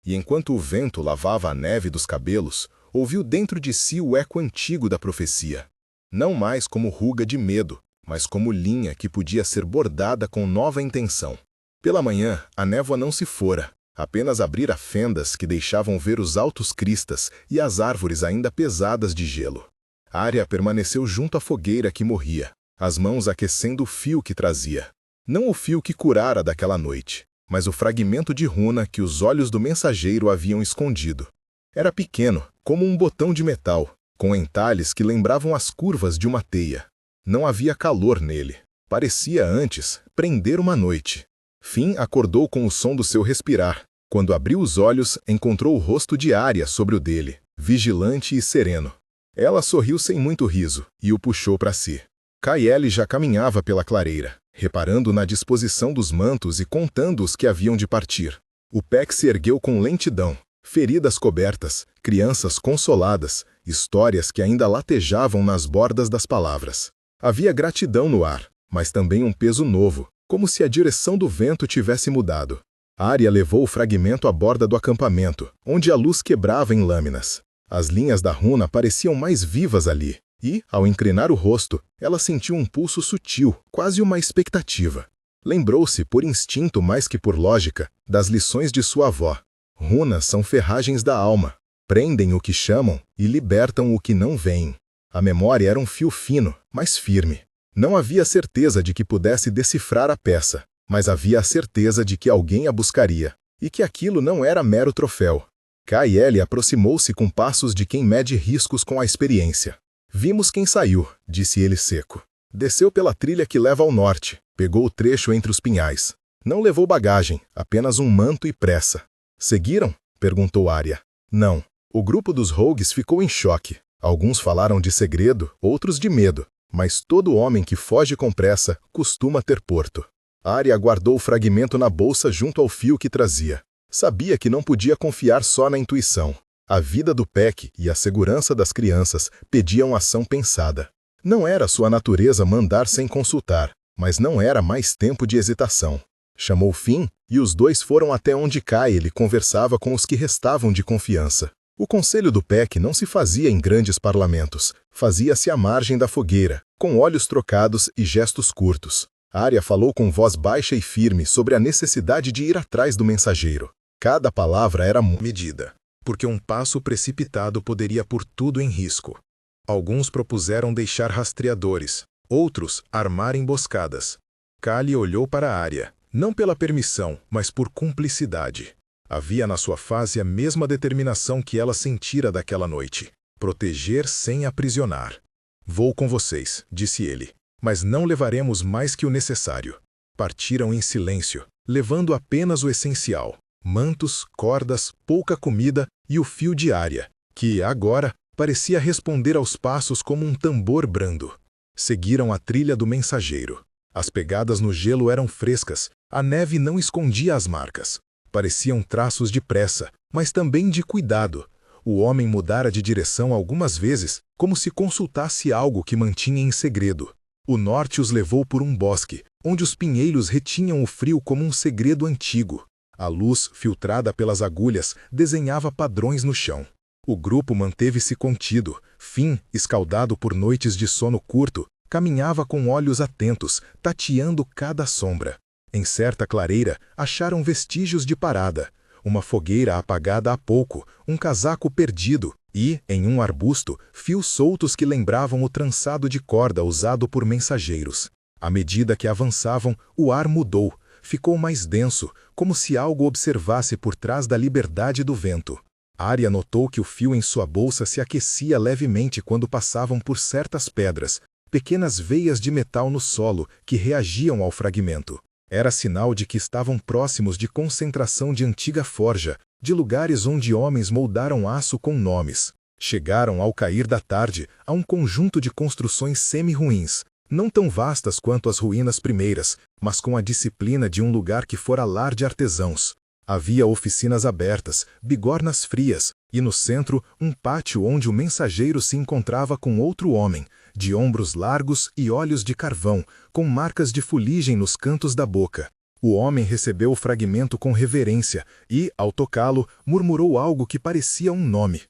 E enquanto o vento lavava a neve dos cabelos, ouviu dentro de si o eco antigo da profecia. Não mais como ruga de medo, mas como linha que podia ser bordada com nova intenção. Pela manhã, a névoa não se fora, apenas abrira fendas que deixavam ver os altos cristas e as árvores ainda pesadas de gelo. Arya permaneceu junto à fogueira que morria, as mãos aquecendo o fio que trazia. Não o fio que curara daquela noite, mas o fragmento de runa que os olhos do mensageiro haviam escondido. Era pequeno, como um botão de metal, com entalhes que lembravam as curvas de uma teia. Não havia calor nele. Parecia, antes, prender uma noite. Finn acordou com o som do seu respirar. Quando abriu os olhos, encontrou o rosto de Arya sobre o dele, vigilante e sereno. Ela sorriu sem muito riso e o puxou para si. Kaeli já caminhava pela clareira, reparando na disposição dos mantos e contando os que haviam de partir. O Pack se ergueu com lentidão, feridas cobertas, crianças consoladas, histórias que ainda latejavam nas bordas das palavras. Havia gratidão no ar, mas também um peso novo, como se a direção do vento tivesse mudado. Arya levou o fragmento à borda do acampamento, onde a luz quebrava em lâminas. As linhas da runa pareciam mais vivas ali, e, ao inclinar o rosto, ela sentiu um pulso sutil, quase uma expectativa. Lembrou-se, por instinto mais que por lógica, das lições de sua avó. Runas são ferragens da alma, prendem o que chamam e libertam o que não veem. A memória era um fio fino, mas firme. Não havia certeza de que pudesse decifrar a peça, mas havia a certeza de que alguém a buscaria, e que aquilo não era mero troféu. Kaeli aproximou-se com passos de quem mede riscos com a experiência. Vimos quem saiu, disse ele seco. Desceu pela trilha que leva ao norte, pegou o trecho entre os pinhais. Não levou bagagem, apenas um manto e pressa. Seguiram? Perguntou Arya. Não. O grupo dos rogues ficou em choque. Alguns falaram de segredo, outros de medo. Mas todo homem que foge com pressa costuma ter porto. Arya guardou o fragmento na bolsa junto ao fio que trazia. Sabia que não podia confiar só na intuição. A vida do Pack e a segurança das crianças pediam ação pensada. Não era sua natureza mandar sem consultar, mas não era mais tempo de hesitação. Chamou Finn e os dois foram até onde Kaeli conversava com os que restavam de confiança. O conselho do Pack não se fazia em grandes parlamentos, fazia-se à margem da fogueira, com olhos trocados e gestos curtos. Arya falou com voz baixa e firme sobre a necessidade de ir atrás do mensageiro. Cada palavra era medida, porque um passo precipitado poderia pôr tudo em risco. Alguns propuseram deixar rastreadores, outros armar emboscadas. Kali olhou para Arya, não pela permissão, mas por cumplicidade. Havia na sua face a mesma determinação que ela sentira daquela noite. Proteger sem aprisionar. Vou com vocês, disse ele, mas não levaremos mais que o necessário. Partiram em silêncio, levando apenas o essencial. Mantos, cordas, pouca comida e o fio de Arya, que, agora, parecia responder aos passos como um tambor brando. Seguiram a trilha do mensageiro. As pegadas no gelo eram frescas, a neve não escondia as marcas. Pareciam traços de pressa, mas também de cuidado. O homem mudara de direção algumas vezes, como se consultasse algo que mantinha em segredo. O norte os levou por um bosque, onde os pinheiros retinham o frio como um segredo antigo. A luz, filtrada pelas agulhas, desenhava padrões no chão. O grupo manteve-se contido. Finn, escaldado por noites de sono curto, caminhava com olhos atentos, tateando cada sombra. Em certa clareira, acharam vestígios de parada. Uma fogueira apagada há pouco, um casaco perdido e, em um arbusto, fios soltos que lembravam o trançado de corda usado por mensageiros. À medida que avançavam, o ar mudou, ficou mais denso, como se algo observasse por trás da liberdade do vento. Arya notou que o fio em sua bolsa se aquecia levemente quando passavam por certas pedras, pequenas veias de metal no solo que reagiam ao fragmento. Era sinal de que estavam próximos de concentração de antiga forja, de lugares onde homens moldaram aço com nomes. Chegaram, ao cair da tarde, a um conjunto de construções semi-ruins, não tão vastas quanto as ruínas primeiras, mas com a disciplina de um lugar que fora lar de artesãos. Havia oficinas abertas, bigornas frias, e no centro um pátio onde o mensageiro se encontrava com outro homem, de ombros largos e olhos de carvão, com marcas de fuligem nos cantos da boca. O homem recebeu o fragmento com reverência e, ao tocá-lo, murmurou algo que parecia um nome.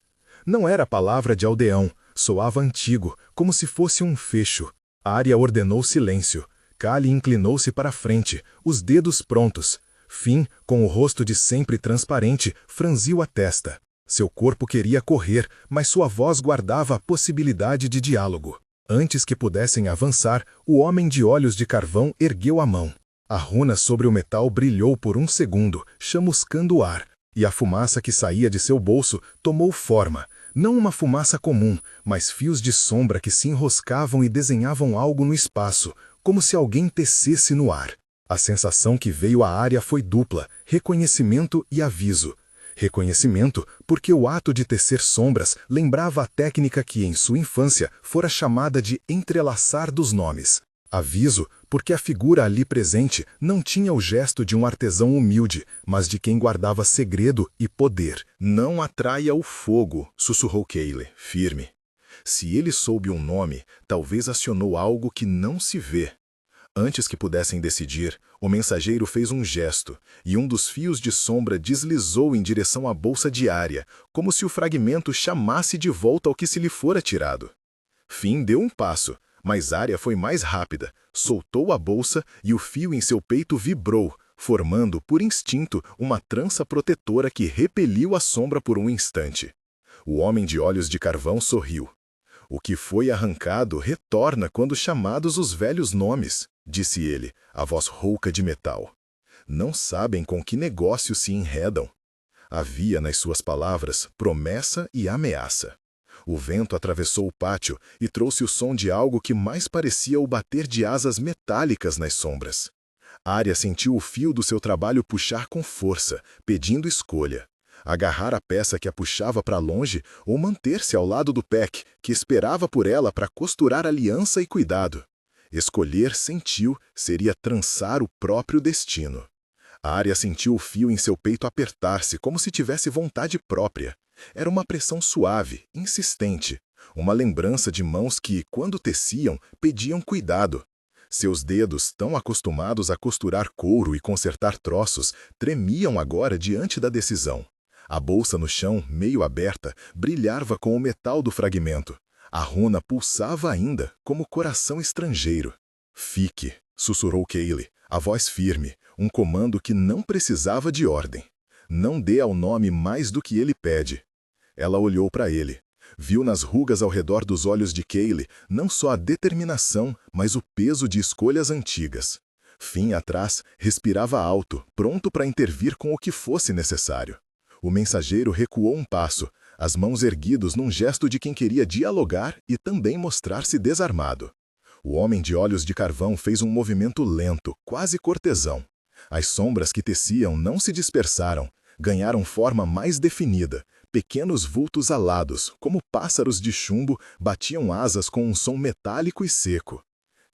Não era palavra de aldeão, soava antigo, como se fosse um fecho. Arya ordenou silêncio. Kali inclinou-se para a frente, os dedos prontos. Finn, com o rosto de sempre transparente, franziu a testa. Seu corpo queria correr, mas sua voz guardava a possibilidade de diálogo. Antes que pudessem avançar, o homem de olhos de carvão ergueu a mão. A runa sobre o metal brilhou por um segundo, chamuscando o ar, e a fumaça que saía de seu bolso tomou forma, não uma fumaça comum, mas fios de sombra que se enroscavam e desenhavam algo no espaço, como se alguém tecesse no ar. A sensação que veio à Arya foi dupla, reconhecimento e aviso. Reconhecimento porque o ato de tecer sombras lembrava a técnica que em sua infância fora chamada de entrelaçar dos nomes. Aviso porque a figura ali presente não tinha o gesto de um artesão humilde, mas de quem guardava segredo e poder. Não atraia o fogo, sussurrou Kayleigh, firme. Se ele soube um nome, talvez acionou algo que não se vê. Antes que pudessem decidir, o mensageiro fez um gesto, e um dos fios de sombra deslizou em direção à bolsa de Arya, como se o fragmento chamasse de volta ao que se lhe fora tirado. Finn deu um passo, mas Arya foi mais rápida, soltou a bolsa e o fio em seu peito vibrou, formando, por instinto, uma trança protetora que repeliu a sombra por um instante. O homem de olhos de carvão sorriu. O que foi arrancado retorna quando chamados os velhos nomes, disse ele, a voz rouca de metal. Não sabem com que negócio se enredam. Havia nas suas palavras promessa e ameaça. O vento atravessou o pátio e trouxe o som de algo que mais parecia o bater de asas metálicas nas sombras. Arya sentiu o fio do seu trabalho puxar com força, pedindo escolha. Agarrar a peça que a puxava para longe ou manter-se ao lado do Pack, que esperava por ela para costurar aliança e cuidado. Escolher, sentiu, seria trançar o próprio destino. Arya sentiu o fio em seu peito apertar-se como se tivesse vontade própria. Era uma pressão suave, insistente, uma lembrança de mãos que, quando teciam, pediam cuidado. Seus dedos, tão acostumados a costurar couro e consertar troços, tremiam agora diante da decisão. A bolsa no chão, meio aberta, brilhava com o metal do fragmento. A runa pulsava ainda, como coração estrangeiro. Fique, sussurrou Kayleigh, a voz firme, um comando que não precisava de ordem. Não dê ao nome mais do que ele pede. Ela olhou para ele. Viu nas rugas ao redor dos olhos de Kayleigh não só a determinação, mas o peso de escolhas antigas. Finn atrás respirava alto, pronto para intervir com o que fosse necessário. O mensageiro recuou um passo, as mãos erguidas num gesto de quem queria dialogar e também mostrar-se desarmado. O homem de olhos de carvão fez um movimento lento, quase cortesão. As sombras que teciam não se dispersaram, ganharam forma mais definida. Pequenos vultos alados, como pássaros de chumbo, batiam asas com um som metálico e seco.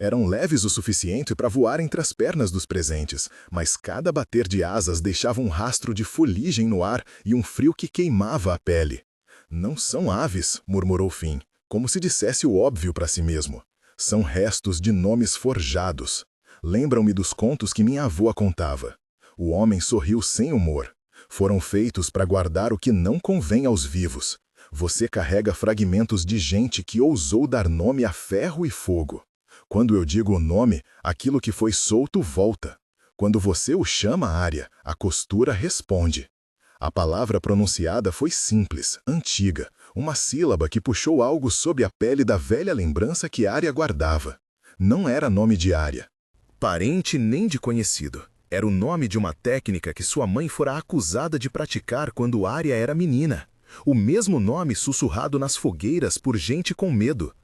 Eram leves o suficiente para voar entre as pernas dos presentes, mas cada bater de asas deixava um rastro de fuligem no ar e um frio que queimava a pele. Não são aves, murmurou Finn, como se dissesse o óbvio para si mesmo. São restos de nomes forjados. Lembram-me dos contos que minha avó contava. O homem sorriu sem humor. Foram feitos para guardar o que não convém aos vivos. Você carrega fragmentos de gente que ousou dar nome a ferro e fogo. Quando eu digo o nome, aquilo que foi solto volta. Quando você o chama, Arya, a costura responde. A palavra pronunciada foi simples, antiga, uma sílaba que puxou algo sob a pele da velha lembrança que Arya guardava. Não era nome de Arya. Parente nem de conhecido. Era o nome de uma técnica que sua mãe fora acusada de praticar quando Arya era menina. O mesmo nome sussurrado nas fogueiras por gente com medo.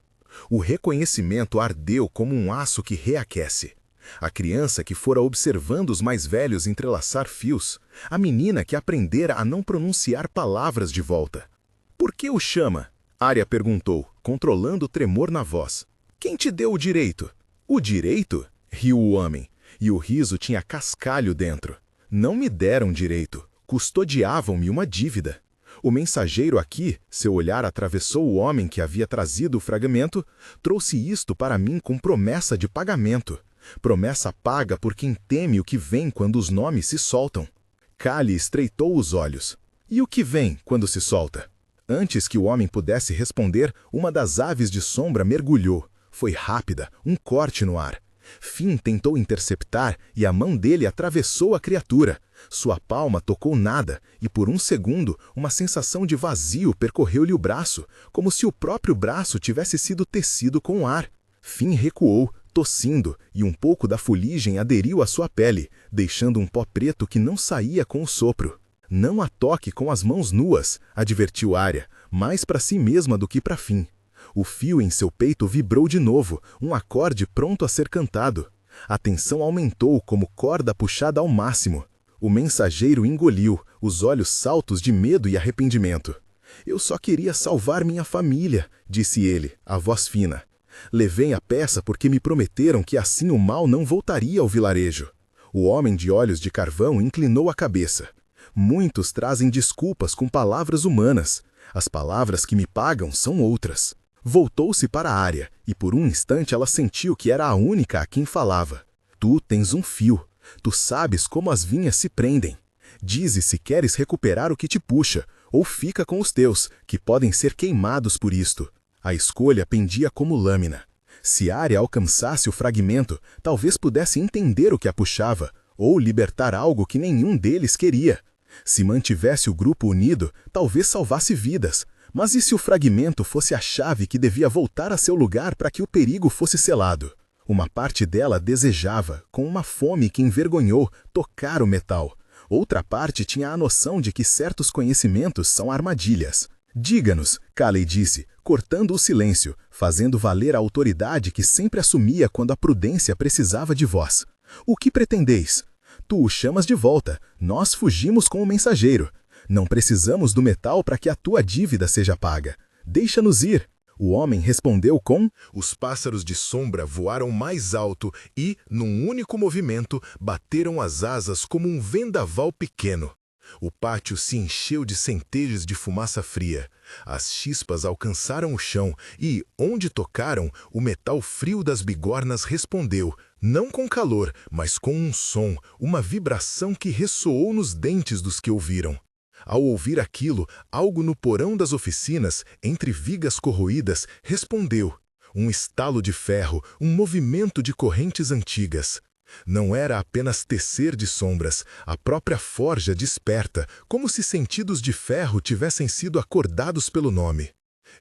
O reconhecimento ardeu como um aço que reaquece. A criança que fora observando os mais velhos entrelaçar fios. A menina que aprendera a não pronunciar palavras de volta. Por que o chama? Arya perguntou, controlando o tremor na voz. Quem te deu o direito? O direito? Riu o homem, e o riso tinha cascalho dentro. Não me deram direito, custodiavam-me uma dívida. O mensageiro aqui, seu olhar atravessou o homem que havia trazido o fragmento, trouxe isto para mim com promessa de pagamento. Promessa paga por quem teme o que vem quando os nomes se soltam. Kali estreitou os olhos. E o que vem quando se solta? Antes que o homem pudesse responder, uma das aves de sombra mergulhou. Foi rápida, um corte no ar. Finn tentou interceptar e a mão dele atravessou a criatura. Sua palma tocou nada e por um segundo uma sensação de vazio percorreu-lhe o braço, como se o próprio braço tivesse sido tecido com ar. Finn recuou, tossindo, e um pouco da fuligem aderiu à sua pele, deixando um pó preto que não saía com o sopro. Não a toque com as mãos nuas, advertiu Arya, mais para si mesma do que para Finn. O fio em seu peito vibrou de novo, um acorde pronto a ser cantado. A tensão aumentou como corda puxada ao máximo. O mensageiro engoliu, os olhos saltos de medo e arrependimento. Eu só queria salvar minha família, disse ele, a voz fina. Levei a peça porque me prometeram que assim o mal não voltaria ao vilarejo. O homem de olhos de carvão inclinou a cabeça. Muitos trazem desculpas com palavras humanas. As palavras que me pagam são outras. Voltou-se para a Arya, e por um instante ela sentiu que era a única a quem falava. Tu tens um fio. Tu sabes como as vinhas se prendem. Dize se queres recuperar o que te puxa, ou fica com os teus, que podem ser queimados por isto. A escolha pendia como lâmina. Se Arya alcançasse o fragmento, talvez pudesse entender o que a puxava, ou libertar algo que nenhum deles queria. Se mantivesse o grupo unido, talvez salvasse vidas. Mas e se o fragmento fosse a chave que devia voltar a seu lugar para que o perigo fosse selado? Uma parte dela desejava, com uma fome que envergonhou, tocar o metal. Outra parte tinha a noção de que certos conhecimentos são armadilhas. Diga-nos, Kali disse, cortando o silêncio, fazendo valer a autoridade que sempre assumia quando a prudência precisava de voz. O que pretendeis? Tu o chamas de volta, nós fugimos com o mensageiro. Não precisamos do metal para que a tua dívida seja paga. Deixa-nos ir. O homem respondeu com... Os pássaros de sombra voaram mais alto e, num único movimento, bateram as asas como um vendaval pequeno. O pátio se encheu de centelhas de fumaça fria. As chispas alcançaram o chão e, onde tocaram, o metal frio das bigornas respondeu, não com calor, mas com um som, uma vibração que ressoou nos dentes dos que ouviram. Ao ouvir aquilo, algo no porão das oficinas, entre vigas corroídas, respondeu. Um estalo de ferro, um movimento de correntes antigas. Não era apenas tecer de sombras, a própria forja desperta, como se sentidos de ferro tivessem sido acordados pelo nome.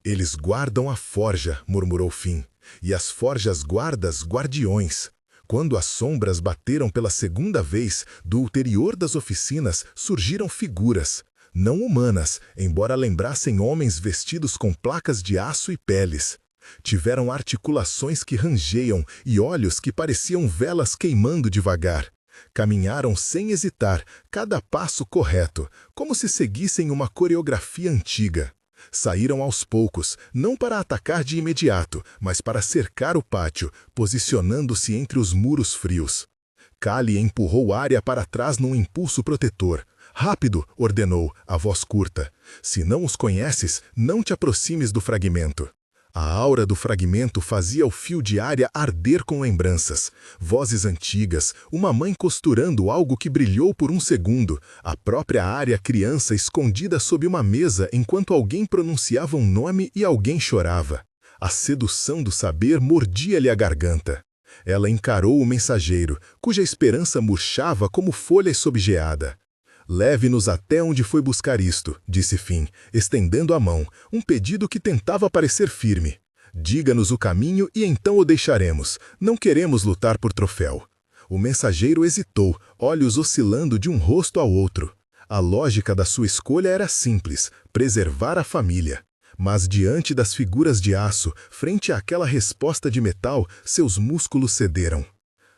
Eles guardam a forja, murmurou Finn, e as forjas guardas guardiões. Quando as sombras bateram pela segunda vez, do ulterior das oficinas surgiram figuras. Não humanas, embora lembrassem homens vestidos com placas de aço e peles. Tiveram articulações que rangeiam e olhos que pareciam velas queimando devagar. Caminharam sem hesitar, cada passo correto, como se seguissem uma coreografia antiga. Saíram aos poucos, não para atacar de imediato, mas para cercar o pátio, posicionando-se entre os muros frios. Kali empurrou Arya para trás num impulso protetor. Rápido, ordenou, a voz curta. Se não os conheces, não te aproximes do fragmento. A aura do fragmento fazia o fio de Arya arder com lembranças. Vozes antigas, uma mãe costurando algo que brilhou por um segundo, a própria Arya criança escondida sob uma mesa enquanto alguém pronunciava um nome e alguém chorava. A sedução do saber mordia-lhe a garganta. Ela encarou o mensageiro, cuja esperança murchava como folha sob geada. Leve-nos até onde foi buscar isto, disse Finn, estendendo a mão, um pedido que tentava parecer firme. Diga-nos o caminho e então o deixaremos. Não queremos lutar por troféu. O mensageiro hesitou, olhos oscilando de um rosto ao outro. A lógica da sua escolha era simples, preservar a família. Mas diante das figuras de aço, frente àquela resposta de metal, seus músculos cederam.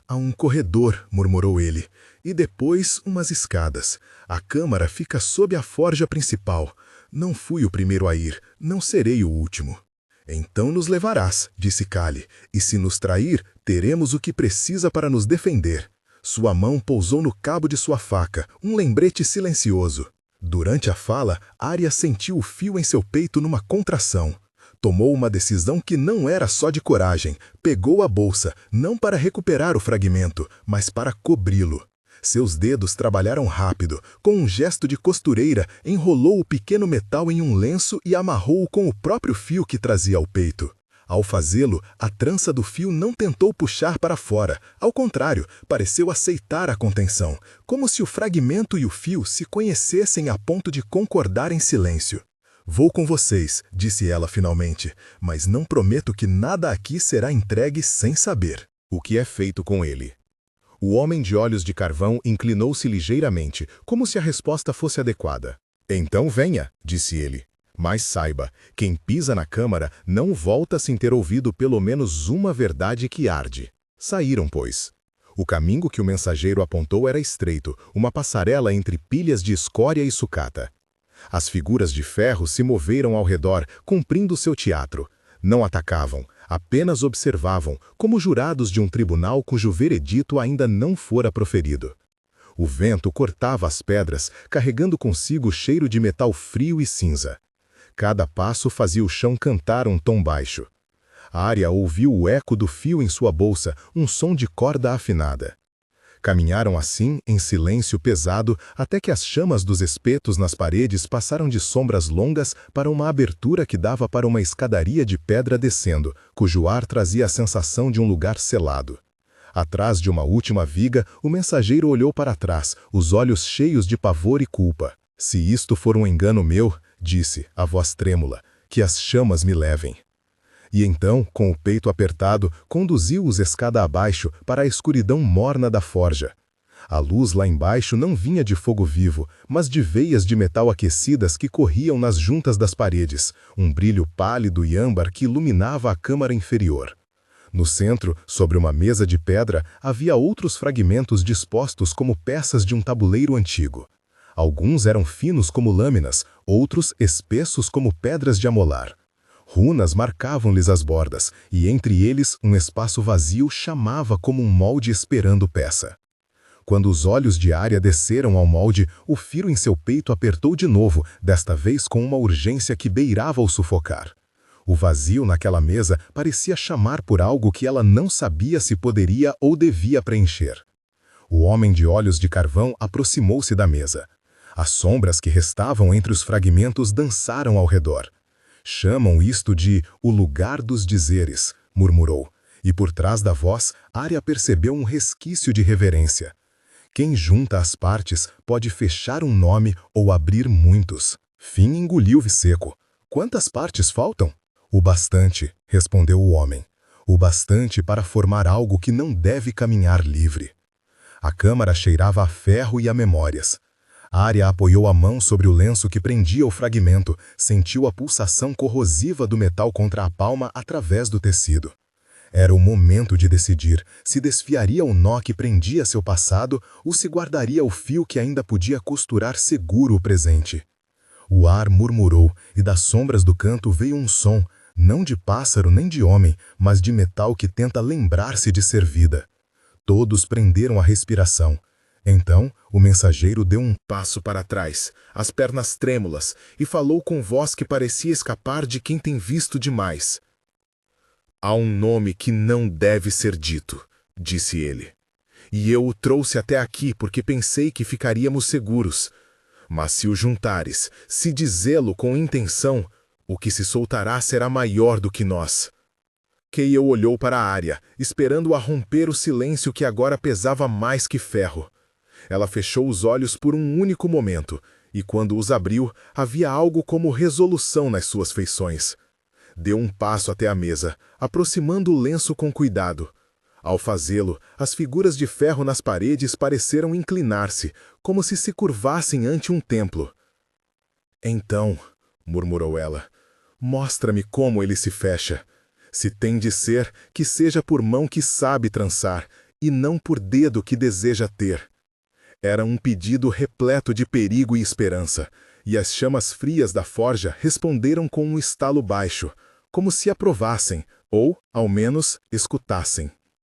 Há um corredor, murmurou ele, e depois umas escadas. A câmara fica sob a forja principal. Não fui o primeiro a ir, não serei o último. Então nos levarás, disse Kali, e se nos trair, teremos o que precisa para nos defender. Sua mão pousou no cabo de sua faca, um lembrete silencioso. Durante a fala, Arya sentiu o fio em seu peito numa contração. Tomou uma decisão que não era só de coragem. Pegou a bolsa, não para recuperar o fragmento, mas para cobri-lo. Seus dedos trabalharam rápido. Com um gesto de costureira, enrolou o pequeno metal em um lenço e amarrou-o com o próprio fio que trazia ao peito. Ao fazê-lo, a trança do fio não tentou puxar para fora. Ao contrário, pareceu aceitar a contenção, como se o fragmento e o fio se conhecessem a ponto de concordar em silêncio. Vou com vocês, disse ela finalmente, mas não prometo que nada aqui será entregue sem saber. O que é feito com ele? O homem de olhos de carvão inclinou-se ligeiramente, como se a resposta fosse adequada. Então venha, disse ele. Mas saiba, quem pisa na câmara não volta sem ter ouvido pelo menos uma verdade que arde. Saíram, pois. O caminho que o mensageiro apontou era estreito, uma passarela entre pilhas de escória e sucata. As figuras de ferro se moveram ao redor, cumprindo seu teatro. Não atacavam, apenas observavam, como jurados de um tribunal cujo veredito ainda não fora proferido. O vento cortava as pedras, carregando consigo o cheiro de metal frio e cinza. Cada passo fazia o chão cantar um tom baixo. Arya ouviu o eco do fio em sua bolsa, um som de corda afinada. Caminharam assim, em silêncio pesado, até que as chamas dos espetos nas paredes passaram de sombras longas para uma abertura que dava para uma escadaria de pedra descendo, cujo ar trazia a sensação de um lugar selado. Atrás de uma última viga, o mensageiro olhou para trás, os olhos cheios de pavor e culpa. Se isto for um engano meu, disse, a voz trêmula, que as chamas me levem. E então, com o peito apertado, conduziu-os escada abaixo para a escuridão morna da forja. A luz lá embaixo não vinha de fogo vivo, mas de veias de metal aquecidas que corriam nas juntas das paredes, um brilho pálido e âmbar que iluminava a câmara inferior. No centro, sobre uma mesa de pedra, havia outros fragmentos dispostos como peças de um tabuleiro antigo. Alguns eram finos como lâminas, outros espessos como pedras de amolar. Runas marcavam-lhes as bordas, e entre eles um espaço vazio chamava como um molde esperando peça. Quando os olhos de Arya desceram ao molde, o fio em seu peito apertou de novo, desta vez com uma urgência que beirava o sufocar. O vazio naquela mesa parecia chamar por algo que ela não sabia se poderia ou devia preencher. O homem de olhos de carvão aproximou-se da mesa. As sombras que restavam entre os fragmentos dançaram ao redor. Chamam isto de o lugar dos dizeres, murmurou, e por trás da voz, Arya percebeu um resquício de reverência. Quem junta as partes pode fechar um nome ou abrir muitos. Finn engoliu-o seco. Quantas partes faltam? O bastante, respondeu o homem. O bastante para formar algo que não deve caminhar livre. A câmara cheirava a ferro e a memórias. Arya apoiou a mão sobre o lenço que prendia o fragmento, sentiu a pulsação corrosiva do metal contra a palma através do tecido. Era o momento de decidir se desfiaria o nó que prendia seu passado ou se guardaria o fio que ainda podia costurar seguro o presente. O ar murmurou e das sombras do canto veio um som, não de pássaro nem de homem, mas de metal que tenta lembrar-se de ser vida. Todos prenderam a respiração. Então, o mensageiro deu um passo para trás, as pernas trêmulas, e falou com voz que parecia escapar de quem tem visto demais. Há um nome que não deve ser dito, disse ele. E eu o trouxe até aqui porque pensei que ficaríamos seguros. Mas se o juntares, se dizê-lo com intenção, o que se soltará será maior do que nós. Keia olhou para a área, esperando-a romper o silêncio que agora pesava mais que ferro. Ela fechou os olhos por um único momento, e quando os abriu, havia algo como resolução nas suas feições. Deu um passo até a mesa, aproximando o lenço com cuidado. Ao fazê-lo, as figuras de ferro nas paredes pareceram inclinar-se, como se curvassem ante um templo. Então, murmurou ela, mostra-me como ele se fecha. Se tem de ser, que seja por mão que sabe trançar, e não por dedo que deseja ter. Era um pedido repleto de perigo e esperança, e as chamas frias da forja responderam com um estalo baixo, como se aprovassem, ou, ao menos, escutassem.